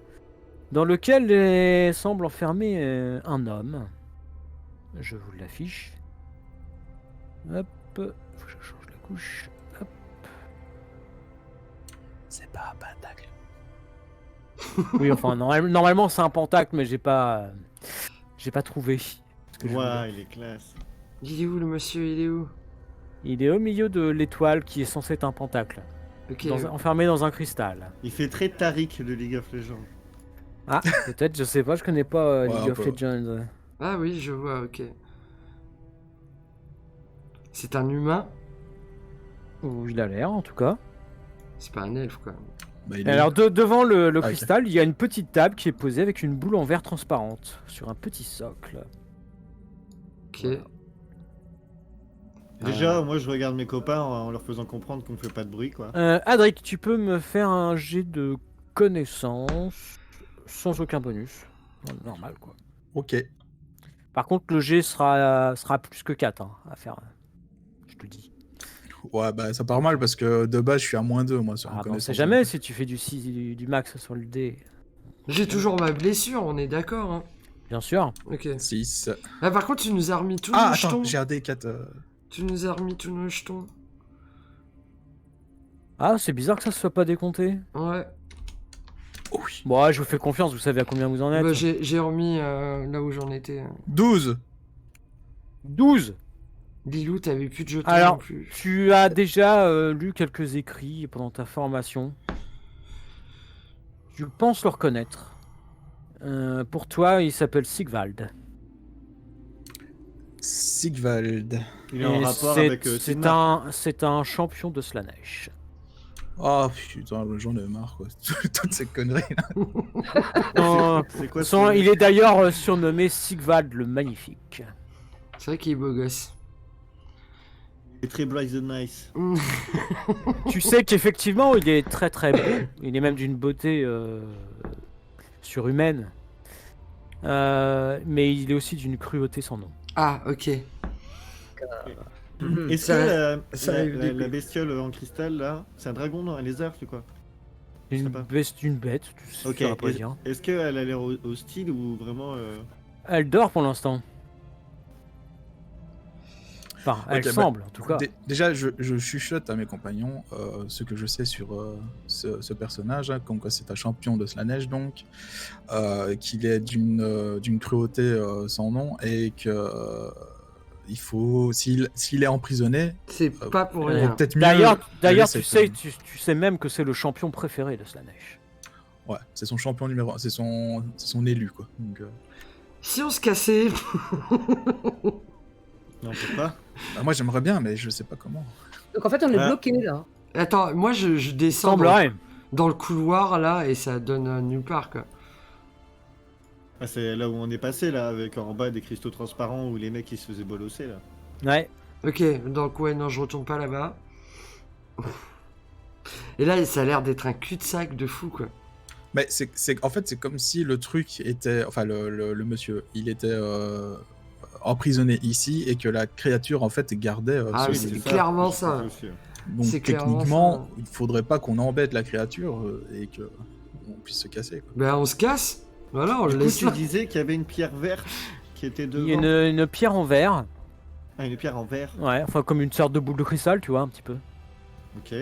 dans lequel semble enfermé un homme. Je vous l'affiche. Hop, faut que je change la couche. Hop. C'est pas un pentacle. Oui, enfin, normalement c'est un pentacle, mais j'ai pas trouvé. ce que je voulais. Ouah, il est classe. Il est où le monsieur? Il est où? Il est au milieu de l'étoile qui est censée être un pentacle, Ok. enfermé dans un cristal. Il fait très Tariq de League of Legends. Ah, peut-être, je sais pas, je connais pas Ouais, League un of peu. Legends. Ah oui, je vois, ok. C'est un humain? Où il a l'air, en tout cas. C'est pas un elfe, quoi. Bah, il Et est- alors, devant le Ah, ok. cristal, il y a une petite table qui est posée avec une boule en verre transparente sur un petit socle. Ok. Voilà. Déjà, moi je regarde mes copains en leur faisant comprendre qu'on ne fait pas de bruit quoi. Adric, tu peux me faire un jet de connaissance sans aucun bonus. Normal, quoi. Ok. Par contre, le jet sera plus que 4 à faire. Je te dis. Ouais, bah ça part mal parce que de base je suis à -2 moi sur Ah, un bah, on connaissance. sait jamais si tu fais du 6, du max sur le dé. J'ai toujours ma blessure, on est d'accord, hein. Bien sûr. Ok. 6. Ah, par contre, tu nous as remis tous Ah, nos attends, jetons. j'ai un D4. Tu nous as remis tous nos jetons. Ah, c'est bizarre que ça se soit pas décompté. Ouais. Oh, oui. Bon, ouais, je vous fais confiance, vous savez à combien vous en êtes. Bah, j'ai remis là où j'en étais. 12. 12. Lilou, t'avais plus de jetons Alors, non plus. tu as déjà lu quelques écrits pendant ta formation. Je pense le reconnaître. Pour toi, il s'appelle Sigvald. Sigvald. Il est en Et rapport c'est- avec c'est Sigmar. c'est un champion de Slanesh. Oh putain, j'en ai marre quoi. Toutes ces conneries là. C'est quoi Il est d'ailleurs surnommé Sigvald le Magnifique. C'est vrai qu'il est beau gosse. Il est très Bryce the Nice. Tu sais qu'effectivement, il est très très beau. Il est même d'une beauté surhumaine. Mais il est aussi d'une cruauté sans nom. Ah, ok. Mhm. Est-ce Ça- que ça la, arrive la- du la coup. bestiole en cristal là, c'est un dragon, non, un lézard, c'est quoi? Je sais Une pas. bête, tu sais Ok. pas dire. Est-ce qu'elle a l'air hostile ou vraiment Elle dort pour l'instant. Enfin, elle Ok, bah, semble en tout cas. Déjà, je chuchote à mes compagnons ce que je sais sur ce personnage, hein, comme quoi c'est un champion de Slanesh, donc, qu'il est d'une cruauté sans nom, et que il faut, s'il est emprisonné, C'est pas pour euh, rien. peut-être mieux. D'ailleurs, le tu laisser, sais, quoi. tu sais même que c'est le champion préféré de Slanesh. Ouais, c'est son champion numéro 1, c'est son élu, quoi. Donc, Si on se cassait. non, on peut pas. bah, moi j'aimerais bien, mais je sais pas comment. Donc en fait, on est Ah. bloqué là. Attends, moi je descends Semblerait. dans le couloir là et ça donne nulle part quoi. Ah, c'est là où on est passé là, avec en bas des cristaux transparents où les mecs ils se faisaient bolosser là. Ouais. Ok, donc ouais, non, je retourne pas là-bas. Et là, ça a l'air d'être un cul-de-sac de fou quoi. Mais en fait, c'est comme si le truc était, enfin le monsieur, il était emprisonné ici et que la créature en fait gardait. Ah oui, ce- c'est clairement je ça. pense aussi, ouais. Donc c'est clairement techniquement, ça. il faudrait pas qu'on embête la créature et que on puisse se casser. Quoi. Ben on se casse. Voilà, on le Du coup, laisse tu là. disais qu'il y avait une pierre verte qui était devant. Il y a une pierre en verre. Ah, une pierre en verre. Ouais, enfin comme une sorte de boule de cristal, tu vois, un petit peu. Ok.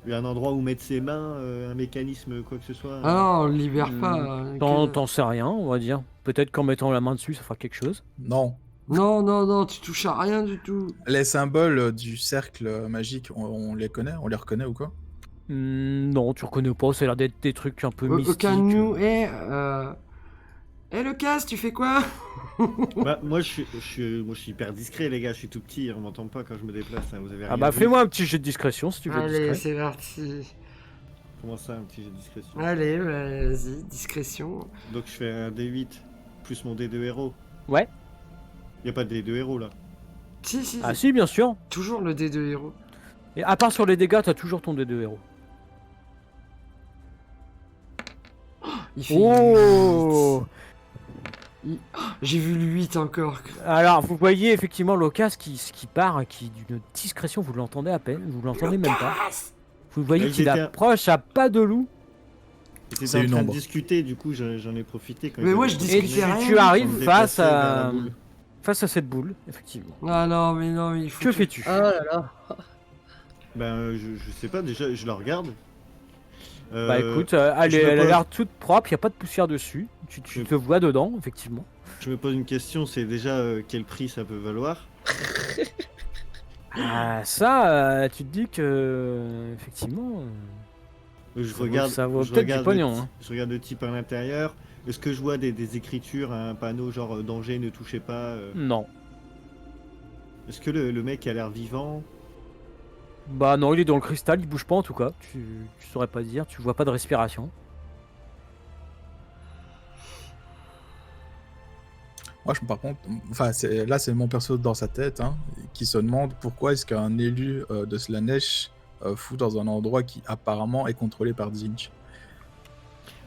Il y a un endroit où mettre ses mains, un mécanisme, quoi que ce soit. Ah non, on le libère pas. T'en sais rien, on va dire. Peut-être qu'en mettant la main dessus, ça fera quelque chose. Non. Non, non, non, tu touches à rien du tout. Les symboles du cercle magique, on les connaît? On les reconnaît ou quoi? Non, tu reconnais pas, ça a l'air d'être des trucs un peu mystiques. Aucun de nous. Lucas, tu fais quoi? Bah, moi, je suis hyper discret, les gars. Je suis tout petit, on m'entend pas quand je me déplace. Hein, vous avez Ah rien bah vu. fais-moi un petit jet de discrétion si tu veux être Allez, discret. c'est parti. Comment ça, un petit jet de discrétion? Allez, bah, vas-y, discrétion. Donc, je fais un D8 plus mon D de héros. Ouais. Y a pas de D de héros là. Si, si, Ah si, bien sûr. toujours le dé de héros. Et à part sur les dégâts, t'as toujours ton dé de héros. Il fait Oh 8. J'ai vu le 8 encore. Alors, vous voyez effectivement Locas qui part, qui d'une discrétion, vous l'entendez à peine, vous l'entendez même pas. Vous voyez Ils qu'il étaient- approche à pas de loup. J'étais C'est en une train de ombre. discuter, du coup, j'en ai profité. Quand Mais ils moi, avaient- je Et discutais rien. tu arrives me face déplaçais vers la à boule. cette boule, effectivement. Ah non, mais il faut. Que fais-tu Oh là là. Ben, je sais pas, déjà, je la regarde. Bah écoute, je me elle a pose- l'air toute propre, y a pas de poussière dessus. Tu Je- te vois dedans, effectivement. Je me pose une question, c'est déjà quel prix ça peut valoir? Ah, ça, tu te dis que effectivement. Je regarde, ça vaut je peut-être du regarde pognon, le, hein. je regarde le type à l'intérieur. Est-ce que je vois des écritures, un panneau genre danger, ne touchez pas Non. Est-ce que le mec a l'air vivant? Bah non, il est dans le cristal, il bouge pas en tout cas. Tu saurais pas dire, tu vois pas de respiration. Moi, par contre, enfin, là, c'est mon perso dans sa tête, hein, qui se demande pourquoi est-ce qu'un élu de Slaanesh fout dans un endroit qui apparemment est contrôlé par Zinch.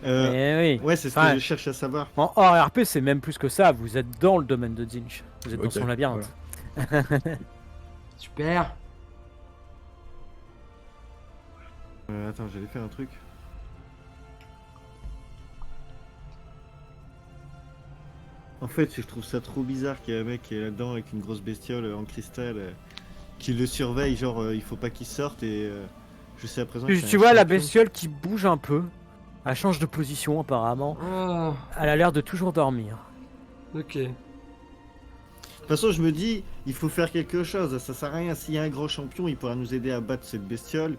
Eh oui. Ouais, c'est ce Enfin, que je cherche à savoir. En hors RP, c'est même plus que ça. Vous êtes dans le domaine de Zinch. Vous êtes dans Ok, son labyrinthe. Super. Attends, j'allais faire un truc. En fait, je trouve ça trop bizarre qu'il y ait un mec qui est là-dedans avec une grosse bestiole en cristal qui le surveille, genre il faut pas qu'il sorte et je sais à présent que c'est Tu un vois la champion. bestiole qui bouge un peu. Elle change de position apparemment. Oh, Elle a l'air de toujours dormir. ok. De toute façon, je me dis, il faut faire quelque chose, ça sert à rien. S'il y a un gros champion, il pourra nous aider à battre cette bestiole.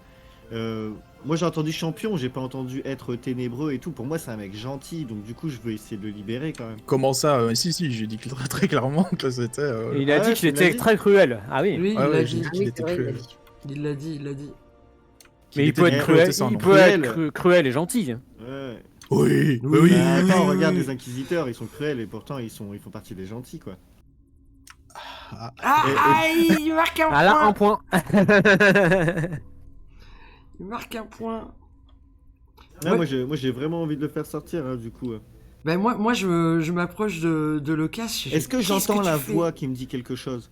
Moi, j'ai entendu champion, j'ai pas entendu être ténébreux et tout. Pour moi, c'est un mec gentil, donc du coup, je veux essayer de le libérer quand même. Comment ça Si, j'ai dit très, très clairement que c'était. Et il a Ah dit ouais, qu'il tu l'as était dit très cruel. Ah oui. Oui, Ah il l'a ouais, dit. j'ai dit Oui, qu'il c'est était vrai, il cruel. l'a dit. Il l'a dit, il l'a dit. Mais il était peut être cruauté cruel, sans il nom. peut être Cruel. cruel et gentil. Ouais. Oui, Oui. oui. Bah, attends, oui, regarde oui. les inquisiteurs, ils sont cruels et pourtant ils font partie des gentils quoi. Ah, Ah, il marque un Ah là, un point. point. Il marque un point. Ah, Ouais. moi j'ai vraiment envie de le faire sortir hein, du coup. Ben moi je m'approche de Lucas. Est-ce que Qu'est-ce j'entends tu la fais voix qui me dit quelque chose?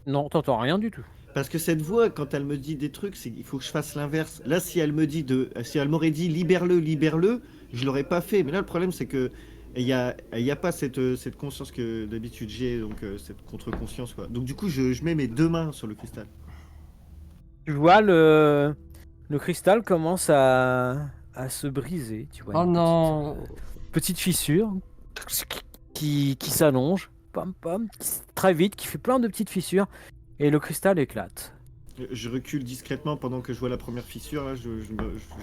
Non, t'entends rien du tout. Parce que cette voix, quand elle me dit des trucs, c'est qu'il faut que je fasse l'inverse. Là, si elle m'aurait dit libère-le, je l'aurais pas fait. Mais là, le problème, c'est que il y a pas cette conscience que d'habitude j'ai, donc cette contre-conscience quoi. Donc du coup, je mets mes deux mains sur le cristal. Tu vois le cristal commence à se briser. Tu vois Oh une non. petite fissure qui s'allonge, pom pom, très vite, qui fait plein de petites fissures. Et le cristal éclate. Je recule discrètement pendant que je vois la première fissure. Là,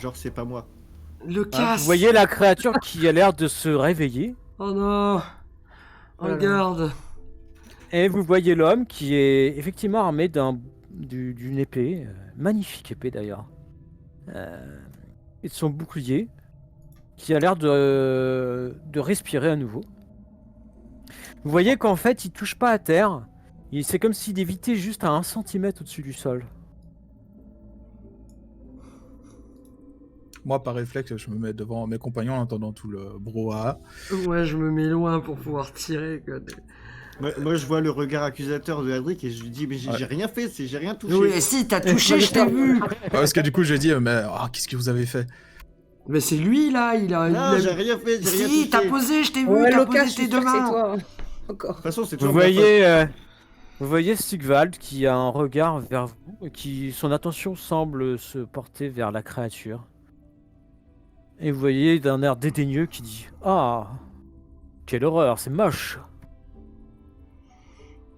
genre c'est pas moi. Lucas. Vous voyez la créature qui a l'air de se réveiller. Oh non. Voilà. Regarde. Et vous voyez l'homme qui est effectivement armé d'une épée, magnifique épée d'ailleurs, et de son bouclier, qui a l'air de respirer à nouveau. Vous voyez qu'en fait il touche pas à terre, c'est comme s'il évitait juste à 1 centimètre au-dessus du sol. Moi, par réflexe, je me mets devant mes compagnons en entendant tout le brouhaha. Ouais, je me mets loin pour pouvoir tirer. Quoi. Moi, je vois le regard accusateur de Adric et je lui dis mais j'ai Ouais. rien fait, j'ai rien touché. Oui, si, t'as touché, je t'ai vu. Parce que du coup, je dis, mais qu'est-ce que vous avez fait? Mais c'est lui là, il a. Non, il j'ai a... rien fait, j'ai rien Si, touché. t'as posé, je t'ai vu, Ouais, t'as Lucas, posé je tes suis deux sûr que c'est mains. toi. Encore. De toute façon, c'est Vous toujours ma faute. voyez, Vous voyez Sigvald qui a un regard vers vous et qui son attention semble se porter vers la créature. Et vous voyez d'un air dédaigneux qui dit ah, quelle horreur, c'est moche.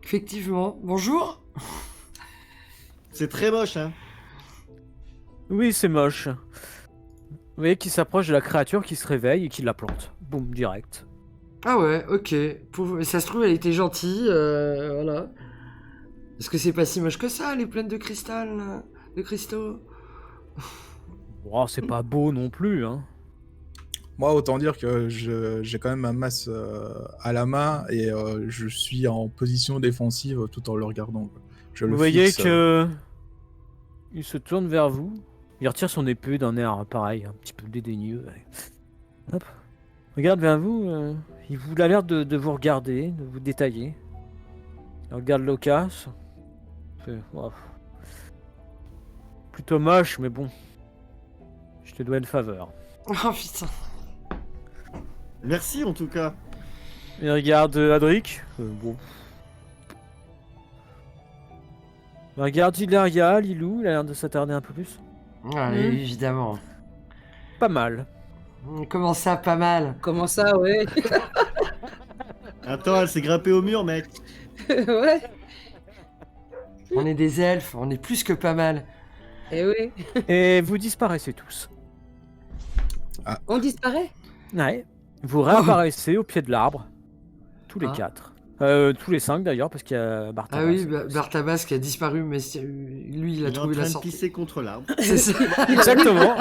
Effectivement. Bonjour. C'est très moche, hein. Oui, c'est moche. Vous voyez qu'il s'approche de la créature qui se réveille et qui la plante. Boum, direct. Ah ouais, ok. Ça se trouve, elle était gentille, voilà. Est-ce que c'est pas si moche que ça, elle est pleine de cristal, là, de cristaux? Oh, c'est pas beau non plus, hein. Moi, autant dire que j'ai quand même ma masse à la main et je suis en position défensive tout en le regardant, quoi. Je Vous le voyez fixe, que il se tourne vers vous. Il retire son épée d'un air pareil, un petit peu dédaigneux. Hop. Regarde vers vous. Il a l'air de vous regarder, de vous détailler. Il regarde Locas. Wow. Plutôt moche, mais bon. Je te dois une faveur. Oh putain. Merci en tout cas. Il regarde Adric. Bon. Il regarde Ilaria, Lilou. Il a l'air de s'attarder un peu plus. Ouais, évidemment. Pas mal. Comment ça, pas mal? Comment ça, ouais. Attends, elle s'est grimpée au mur, mec. Ouais. On est des elfes, on est plus que pas mal. Et oui. Et vous disparaissez tous. On disparaît. Ouais. Vous réapparaissez au pied de l'arbre. Tous les Ah. 4. Tous les 5 d'ailleurs, parce qu'il y a Barthabas. Ah oui, Barthabas qui a disparu, mais lui, il a Il est en trouvé train la de sortie. pisser contre l'arbre. C'est ça. Exactement.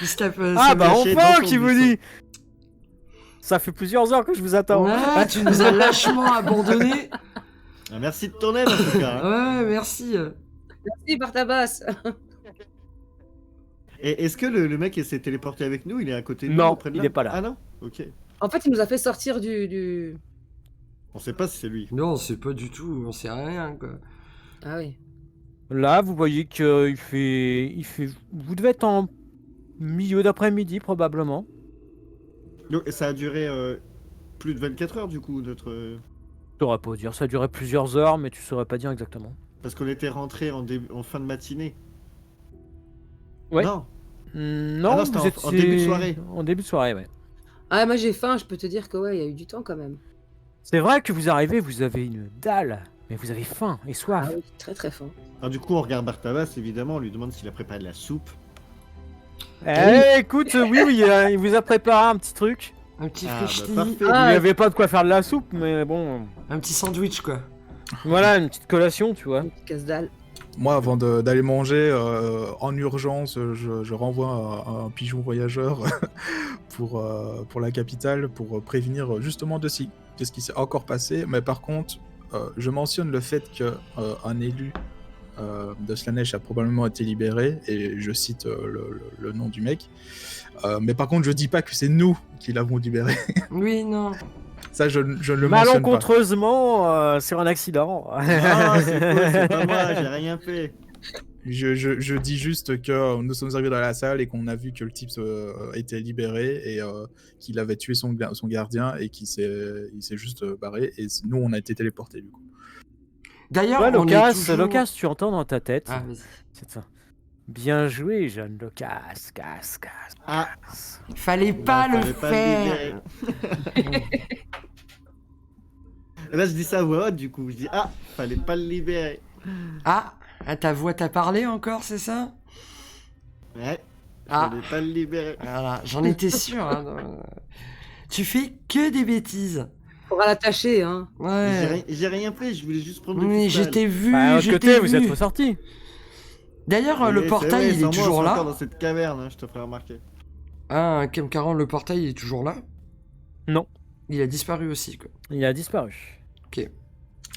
Il se tape, Ah sa bah mèche. cachée enfin dans son qui vous buisson. dit. Ça fait plusieurs heures que je vous attends. Ouais, tu nous as lâchement abandonnés. Ah, merci de ton aide en tout cas. hein. Ouais, merci. Merci, Barthabas. Et est-ce que le mec s'est téléporté avec nous? Il est à côté de nous Non, auprès de il l'arbre est pas là. Ah non. Ok. En fait, il nous a fait sortir du... On sait pas si c'est lui. Non, c'est pas du tout, on sait rien, quoi. Ah oui. Là, vous voyez qu'il fait... Vous devez être en milieu d'après-midi probablement. Donc, ça a duré plus de 24 heures du coup, notre. Je saurais pas dire. Ça a duré plusieurs heures, mais tu saurais pas dire exactement. Parce qu'on était rentré en fin de matinée. Ouais. Non. Non, Ah non, c'était vous en étiez... début de soirée. En début de soirée, ouais. Ah, moi j'ai faim, je peux te dire que ouais, il y a eu du temps quand même. C'est vrai que vous arrivez, vous avez une dalle, mais vous avez faim et soif. Ah oui, très très faim. Alors du coup, on regarde Barthabas évidemment, on lui demande s'il a préparé de la soupe. Écoute, oui, il vous a préparé un petit truc. Un petit Ah, bah, frichti, parfait. Il n'y avait pas de quoi faire de la soupe, mais bon. un petit sandwich, quoi. Voilà, une petite collation, tu vois. Une petite casse-dalle. Moi, avant d'aller manger, en urgence, je renvoie un pigeon voyageur pour la capitale, pour prévenir justement de ce qui s'est encore passé. Mais par contre, je mentionne le fait qu'un élu de Slanesh a probablement été libéré, et je cite le nom du mec. Mais par contre, je dis pas que c'est nous qui l'avons libéré. Oui, non. Ça, je ne le mentionne pas. Malencontreusement, c'est un accident. Non, c'est pas moi, j'ai rien fait. Je dis juste que nous sommes arrivés dans la salle et qu'on a vu que le type était libéré et qu'il avait tué son gardien et il s'est juste barré, et nous on a été téléportés du coup. D'ailleurs, Ouais, on est Locas, toujours... Locas, tu entends dans ta tête. Ah, vas-y. C'est ça. Bien joué, jeune Locas. Casse. Ah, Fallait pas non, le fallait pas faire. libérer. Et là, je dis ça à voix haute du coup. Je dis ah, fallait pas le libérer. Ah, ta voix t'a parlé encore, c'est ça? Ouais, Ah, fallait pas le libérer. voilà, j'en étais sûr. Hein, Tu fais que des bêtises. Faudra l'attacher, hein. Ouais. J'ai rien fait, je voulais juste prendre le Oui, cristal. je t'ai vu, Bah, de je l'autre t'ai côté, vous vu. êtes ressortis. D'ailleurs, Oui, le c'est portail, vrai, il sans est moi, toujours c'est encore là. dans cette caverne, hein, je te ferai remarquer. Ah, Kemkaran, le portail, il est toujours là. Non, Il a disparu aussi, quoi. il a disparu. Ok.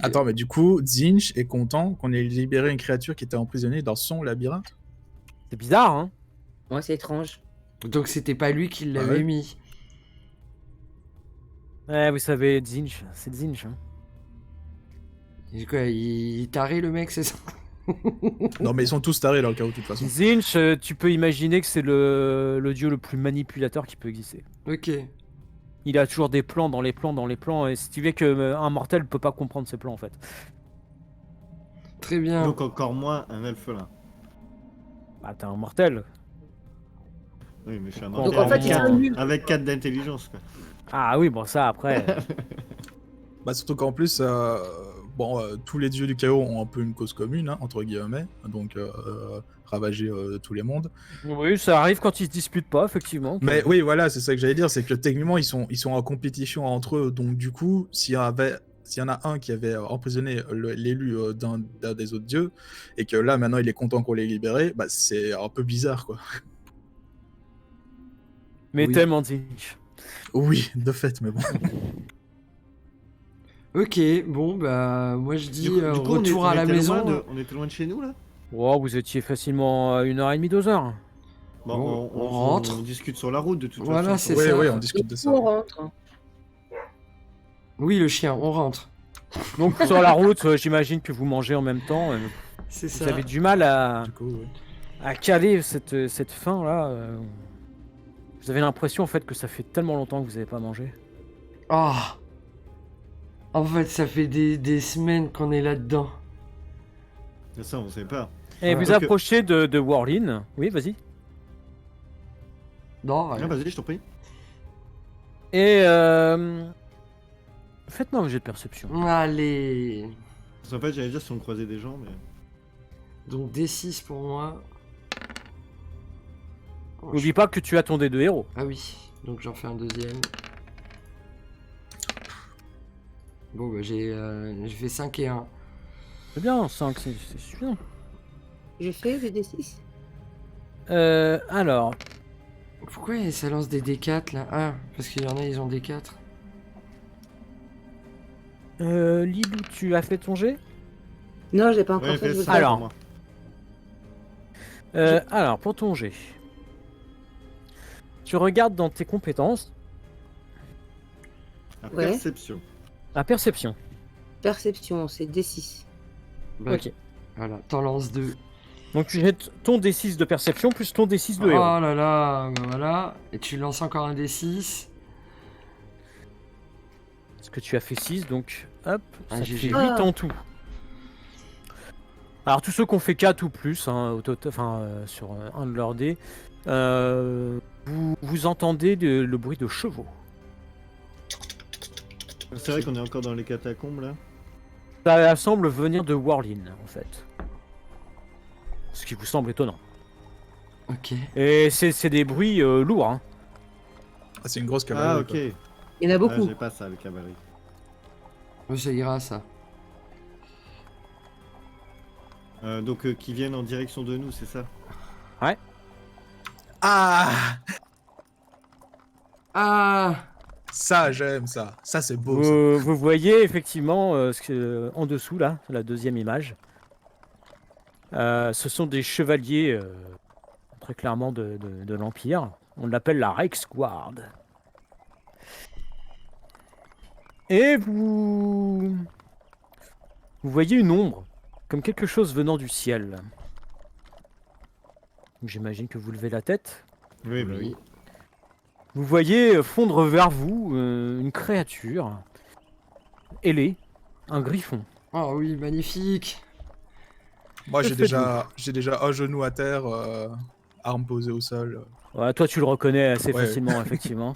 Attends, mais du coup, Zinch est content qu'on ait libéré une créature qui était emprisonnée dans son labyrinthe. C'est bizarre, hein. Ouais, c'est étrange. Donc c'était pas lui qui l'avait ouais. mis. Ouais, vous savez, Zinch, c'est Zinch. Hein. Et quoi, il est taré le mec, c'est ça? Non, mais ils sont tous tarés dans le chaos de toute façon. Zinch, tu peux imaginer que c'est le dieu le plus manipulateur qui peut exister. Ok. Il a toujours des plans dans les plans dans les plans. Et ce qui fait qu'un mortel peut pas comprendre ces plans en fait. Très bien. Donc encore moins un elfelin. Bah t'es un mortel. Oui, mais je suis un Donc, mortel en fait, il serait nul. avec 4 d'intelligence. Quoi. Ah oui, bon ça après. Bah, surtout qu'en plus, tous les dieux du chaos ont un peu une cause commune, hein, entre guillemets, donc ravager tous les mondes. Oui, ça arrive quand ils se disputent pas, effectivement. Mais oui, voilà, c'est ça que j'allais dire, c'est que techniquement, ils sont en compétition entre eux, donc du coup, s'il y en a un qui avait emprisonné l'élu d'un des autres dieux, et que là, maintenant, il est content qu'on l'ait libéré, bah, c'est un peu bizarre, quoi. Mais Oui. tellement dit. Oui, de fait, mais bon. Ok, bon, bah, moi je dis Du coup, retour à la maison. On était loin de chez nous là. Oh, vous étiez facilement à 1h30, 2h. Bon, Bon, on rentre. On discute sur la route de toute Voilà, façon. c'est ça. Oui, on discute de ça. On rentre. Oui, le chien, on rentre. Donc sur la route, j'imagine que vous mangez en même temps. C'est Vous ça. avez du mal Du coup, ouais. à caler cette faim là. Vous avez l'impression en fait que ça fait tellement longtemps que vous n'avez pas mangé. Ah. En fait, ça fait des semaines qu'on est là-dedans. C'est ça, on sait pas. Et Ah, vous donc, approchez de Warlin. Oui, vas-y. Non, Ah, rien. vas-y, je t'en prie. Et faites-moi un jet de perception. Allez. Parce qu'en fait, j'allais dire si on croisait des gens, mais. Donc D6 pour moi. Oh, N'oublie pas que tu as ton dé de héros. Ah oui, donc j'en fais un deuxième. Bon, bah j'ai fait 5 et 1. C'est bien, 5, c'est suffisant. J'ai fait le D6. Alors, Pourquoi ça lance des D4 là? Ah, parce qu'il y en a, ils ont des 4. Lilou, tu as fait ton jet? Non, je l'ai pas encore Ouais, fait. fais Je veux ça, le Alors. faire. moi. Alors, pour ton jet, tu regardes dans tes compétences La Ouais. perception. la perception. Perception, c'est D6. Bah, Ok. Voilà, t'en lances 2. Donc tu jettes ton D6 de perception plus ton D6 de Oh héros. là là, bah voilà. Et tu lances encore un D6. Parce que tu as fait 6, donc hop, Ah, ça te GG. fait 8 en tout. Alors tous ceux qui ont fait 4 ou plus, hein, sur un de leurs dés, vous entendez le bruit de chevaux. C'est vrai qu'on est encore dans les catacombes là. Ça semble venir de Warlin en fait. Ce qui vous semble étonnant. Ok. Et c'est des bruits lourds. Hein. Ah, c'est une grosse Ah, cavalerie. ok. quoi. Il y en a Ah, beaucoup. j'ai pas ça, le cavalerie. Oui, ça ira ça. Donc, qui viennent en direction de nous, c'est ça? Ah, Ah. ça, j'aime ça. Ça, c'est beau. Ça. Vous voyez effectivement en dessous là, la deuxième image. Ce sont des chevaliers très clairement de l'Empire. On l'appelle la Reichsguard. Et vous voyez une ombre, comme quelque chose venant du ciel. J'imagine que vous levez la tête. Oui, bah oui. Vous voyez fondre vers vous une créature ailée, un griffon. Oh oui, magnifique. Moi, Que j'ai déjà un genou à terre, arme posée au sol. Ouais, toi, tu le reconnais assez Ouais. facilement, effectivement.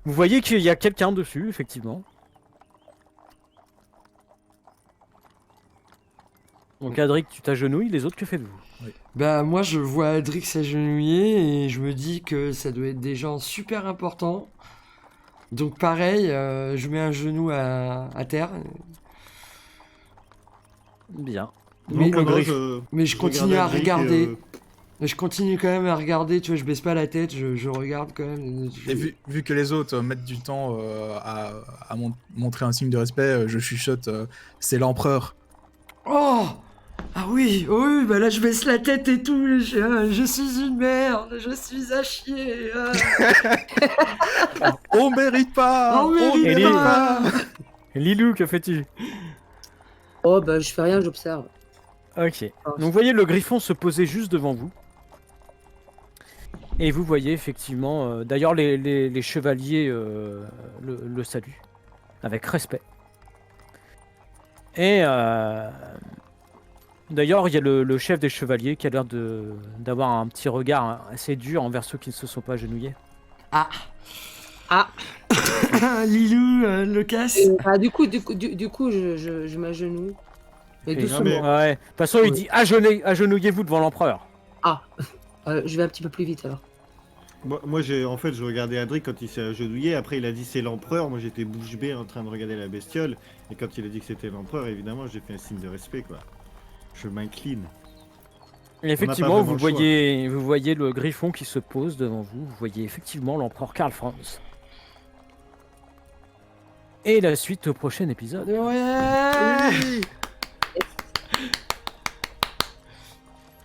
Vous voyez qu'il y a quelqu'un dessus, effectivement. Donc, Adric, tu t'agenouilles, les autres, que faites-vous? Bah moi je vois Adrix s'agenouiller et je me dis que ça doit être des gens super importants. Donc pareil, je mets un genou à terre. Bien. Mais- Donc, le moi, griffon. Mais je continue à regarde Adric, regarder. Je continue quand même à regarder, tu vois, je baisse pas la tête, je regarde quand même. Et vu que les autres mettent du temps à montrer un signe de respect, je chuchote, c'est l'empereur. Oh! Ah oui, oui, bah là je baisse la tête et tout, je suis une merde, je suis à chier. On mérite pas. On mérite Et pas. Lilou, que fais-tu? Oh, bah, je fais rien, j'observe. Ok. Donc, vous voyez le griffon se poser juste devant vous. Et vous voyez effectivement, d'ailleurs les chevaliers le saluent avec respect. Et d'ailleurs il y a le chef des chevaliers qui a l'air d'avoir un petit regard assez dur envers ceux qui ne se sont pas agenouillés. Ah, Ah, Lilou, le casse. du coup, je m'agenouille. Mais Et- doucement. mais- Ouais. De toute façon il dit agenouillez-vous devant l'empereur. Ah, je vais un petit peu plus vite alors. Moi, en fait, je regardais Adric quand il s'est agenouillé. Après, il a dit c'est l'empereur. Moi, j'étais bouche bée en train de regarder la bestiole. Et quand il a dit que c'était l'empereur, évidemment, j'ai fait un signe de respect, quoi. Je m'incline. Et effectivement, vraiment le choix. vous voyez le griffon qui se pose devant vous. Vous voyez effectivement l'empereur Karl Franz. Et la suite au prochain épisode. Ouais.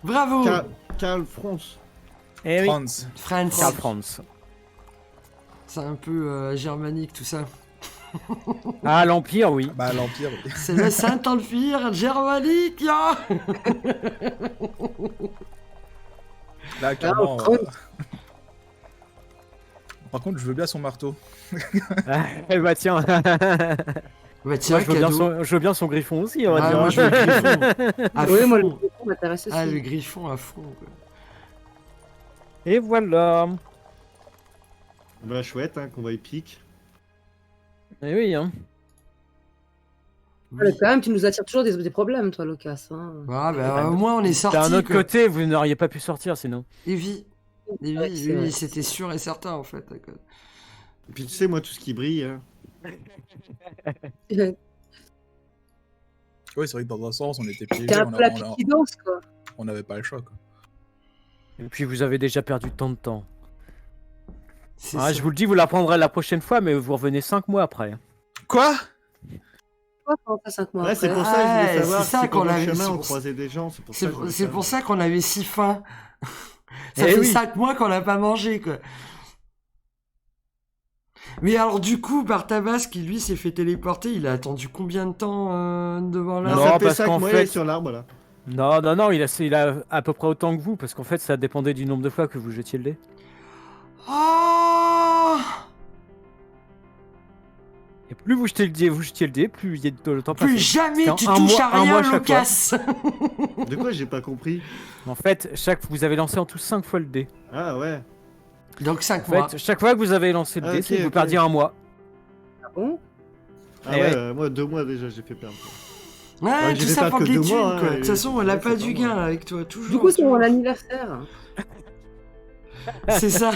Bravo. Karl Franz. Et oui, Franz. Franz. Karl Franz. C'est un peu germanique tout ça. Ah, l'Empire, oui. Bah, l'Empire, oui. C'est le Saint-Empire germanique, ya. Là, clairement. Franz. Par contre, je veux bien son marteau. Eh bah tiens, Bah tiens, moi, cadeau. je veux bien son griffon aussi, on va Ah, dire. moi je veux le griffon. À Oui, moi, le fond. griffon m'intéresse aussi. Ah, le griffon à fond. quoi. Et voilà. Bah, chouette, hein, combat épique. Et oui, hein. Ah, mais quand même, tu nous attires toujours des problèmes, toi, Lucas. Hein. Ah, bah au moins on est sorti. D'un autre quoi. côté, vous n'auriez pas pu sortir sinon. Evie. C'est vrai, c'est vrai. C'était sûr et certain en fait. Et puis, tu sais, moi, tout ce qui brille, hein. Oui, c'est vrai que dans un sens, on était piégés. T'es un On peu la a- fille qui danse, quoi. on n'avait pas le choix, quoi. Et puis vous avez déjà perdu tant de temps. C'est Ah, ça. je vous le dis, vous l'apprendrez la prochaine fois, mais vous revenez 5 mois après. Quoi? Pourquoi pendant 5 mois Ouais, c'est après pour ça que je Ouais, voulais savoir c'est ça si qu'on pendant le avait- chemin, c'est on pour ça- croisait des gens. C'est pour ça C'est que je voulais c'est pour savoir. ça qu'on avait si faim. Ça Eh fait oui. 5 mois qu'on n'a pas mangé, quoi. Mais alors, du coup, Bartabas, qui lui s'est fait téléporter, il a attendu combien de temps devant là Non, ça fait parce 5 qu'en mois, fait- il est sur l'arbre, là. Non, il a à peu près autant que vous, parce qu'en fait, ça dépendait du nombre de fois que vous jetiez le dé. Oh Et plus vous jetiez le dé, plus il y a de temps Plus passé. jamais C'était tu un touches mois- à un mois rien, chaque fois. Lucas. De quoi j'ai pas compris? En fait, vous avez lancé en tout 5 fois le dé. Ah ouais. Donc 5 En mois. fait, chaque fois que vous avez lancé le Ah, dé, ok, c'est que vous ok. perdiez un mois. Ah bon? Ah Eh ouais, ouais. moi 2 mois déjà j'ai fait perdre. Ouais, Ouais, tout j'ai fait ça pas pour que les 2 thunes, mois, quoi. hein, De toute façon, on n'a c'est pas pas du moi. gain avec toi, toujours. Du coup, c'est mon toujours. anniversaire. C'est ça.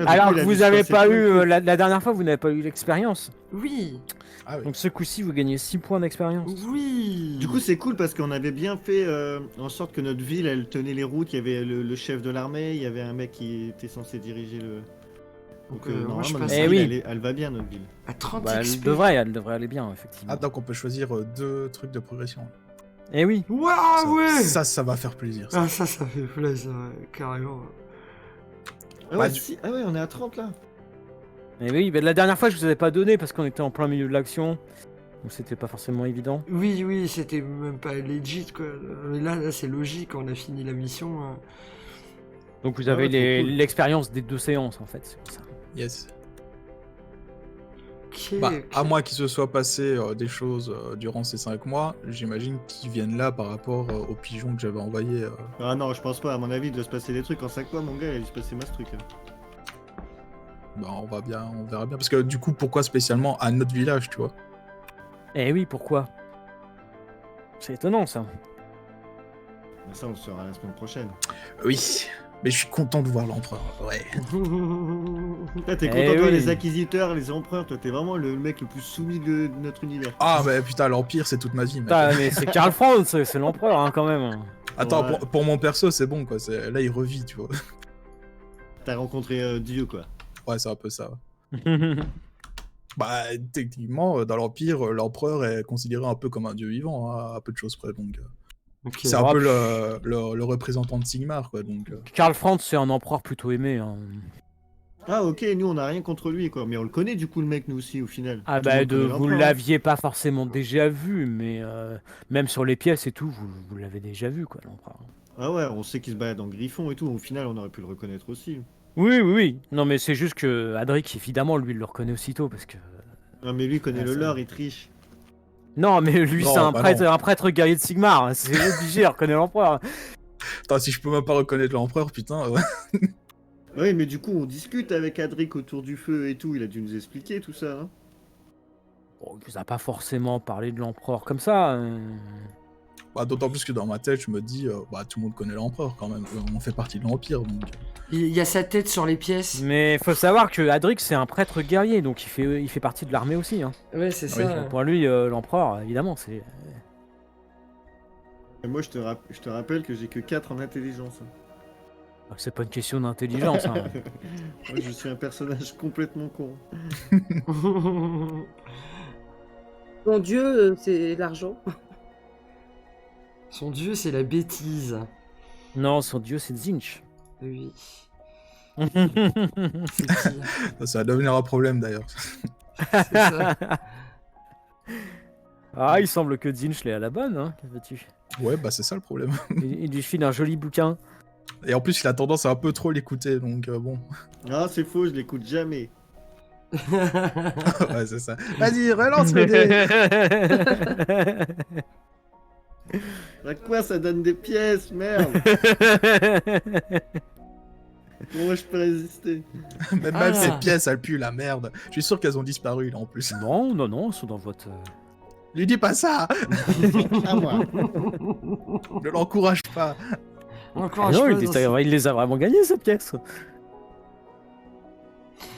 Alors que vous n'avez pas eu, la dernière fois, vous n'avez pas eu l'expérience. Oui, Ah oui. Donc ce coup-ci, vous gagnez 6 points d'expérience. oui. Du coup, c'est cool parce qu'on avait bien fait en sorte que notre ville, elle tenait les routes. Il y avait le chef de l'armée, il y avait un mec qui était censé diriger le. Donc, moi, je normalement, passe notre Eh ville, oui. elle va bien, notre ville. à 30 Bah, XP. elle devrait aller bien, effectivement. Ah, donc on peut choisir 2 trucs de progression. Eh oui. Waouh, ça, ouais. ça va faire plaisir. Ça. Ah, ça fait plaisir, ouais, carrément. Ah Bah, ouais, du- ah ouais, on est à 30 là. Eh oui, bah, la dernière fois, je vous avais pas donné parce qu'on était en plein milieu de l'action. Donc c'était pas forcément évident. Oui, c'était même pas legit, quoi. Mais là c'est logique, on a fini la mission. Donc vous Ah avez ouais, trop cool. l'expérience des 2 séances, en fait. C'est pour ça. Yes. Ok, Bah, ok. à moins qu'il se soit passé des choses durant ces 5 mois, j'imagine qu'ils viennent là par rapport aux pigeons que j'avais envoyés. Ah non, je pense pas. À mon avis, il doit se passer des trucs en 5 mois, mon gars. Il a dû se passer masse trucs. Bah, on verra bien. Parce que du coup, pourquoi spécialement à notre village, tu vois? Eh oui, pourquoi? C'est étonnant, ça. Mais ça, on le saura la semaine prochaine. Oui, mais je suis content de voir l'empereur. Ouais. Là, t'es Eh content de voir oui. les acquisiteurs, les empereurs. Toi, t'es vraiment le mec le plus soumis de notre univers. Ah, bah putain, l'empire, c'est toute ma vie. mec. Putain, mais c'est Karl Franz, c'est l'empereur, hein, quand même. Attends, Ouais. pour mon perso, c'est bon, quoi. Là, il revit, tu vois. T'as rencontré Dieu, quoi. Ouais, c'est un peu ça. Bah, techniquement, dans l'Empire, l'empereur est considéré un peu comme un dieu vivant, hein, à peu de choses près. Donc, Ok. c'est un Ah, peu le représentant de Sigmar, quoi. Donc, Karl Franz, c'est un empereur plutôt aimé. Hein. Ah, ok, nous, on a rien contre lui, quoi. Mais on le connaît, du coup, le mec, nous aussi, au final. Ah Tout le bah, monde connaît vous l'empereur, hein. l'aviez pas forcément déjà vu, mais même sur les pièces et tout, vous l'avez déjà vu, quoi, l'empereur. Ah ouais, on sait qu'il se balade en griffon et tout. Au final, on aurait pu le reconnaître aussi. Oui, oui, oui. Non, mais c'est juste que Adric, évidemment, lui, il le reconnaît aussitôt parce que. Non, mais lui, il connaît Ah, le ça- lore, il triche. Non, mais lui, Non, c'est bah non. un prêtre guerrier de Sigmar. Hein. C'est obligé, il reconnaît l'empereur. Attends, si je peux même pas reconnaître l'empereur, putain. Ouais. Oui, mais du coup, on discute avec Adric autour du feu et tout. Il a dû nous expliquer tout ça. Hein. Bon, il vous a pas forcément parlé de l'empereur comme ça. Bah, d'autant plus que dans ma tête, je me dis, bah, tout le monde connaît l'empereur quand même. On fait partie de l'Empire, donc. Il y a sa tête sur les pièces. Mais faut savoir que Adric, c'est un prêtre guerrier, donc il fait partie de l'armée aussi. Hein. Ouais, c'est Oui, ça. Pour lui, l'empereur, évidemment, c'est. Et moi, je te rappelle que j'ai que 4 en intelligence. Hein. C'est pas une question d'intelligence. Hein. Moi, je suis un personnage complètement con. Mon dieu, c'est l'argent. Son dieu, c'est la bêtise. Non, son dieu, c'est Zinch. Oui. C'est qui Ça va devenir un problème d'ailleurs. C'est ça. Ah, il semble que Zinch l'est à la bonne, hein. Que veux-tu ? Ouais, bah, c'est ça le problème. Il lui file un joli bouquin. Et en plus, il a tendance à un peu trop l'écouter, donc bon. Ah, c'est faux, je l'écoute jamais. Ouais, c'est ça. Vas-y, relance le dé. À quoi ça donne des pièces, merde? Comment je peux résister? Même Ah. ces pièces, elles puent la merde. Je suis sûr qu'elles ont disparu là en plus. Non, non, non, ils sont dans votre. Lui dis pas ça. À moi. Ne l'encourage pas. Encore un Ah non, cheveu dans il les a vraiment gagnés, ces pièces.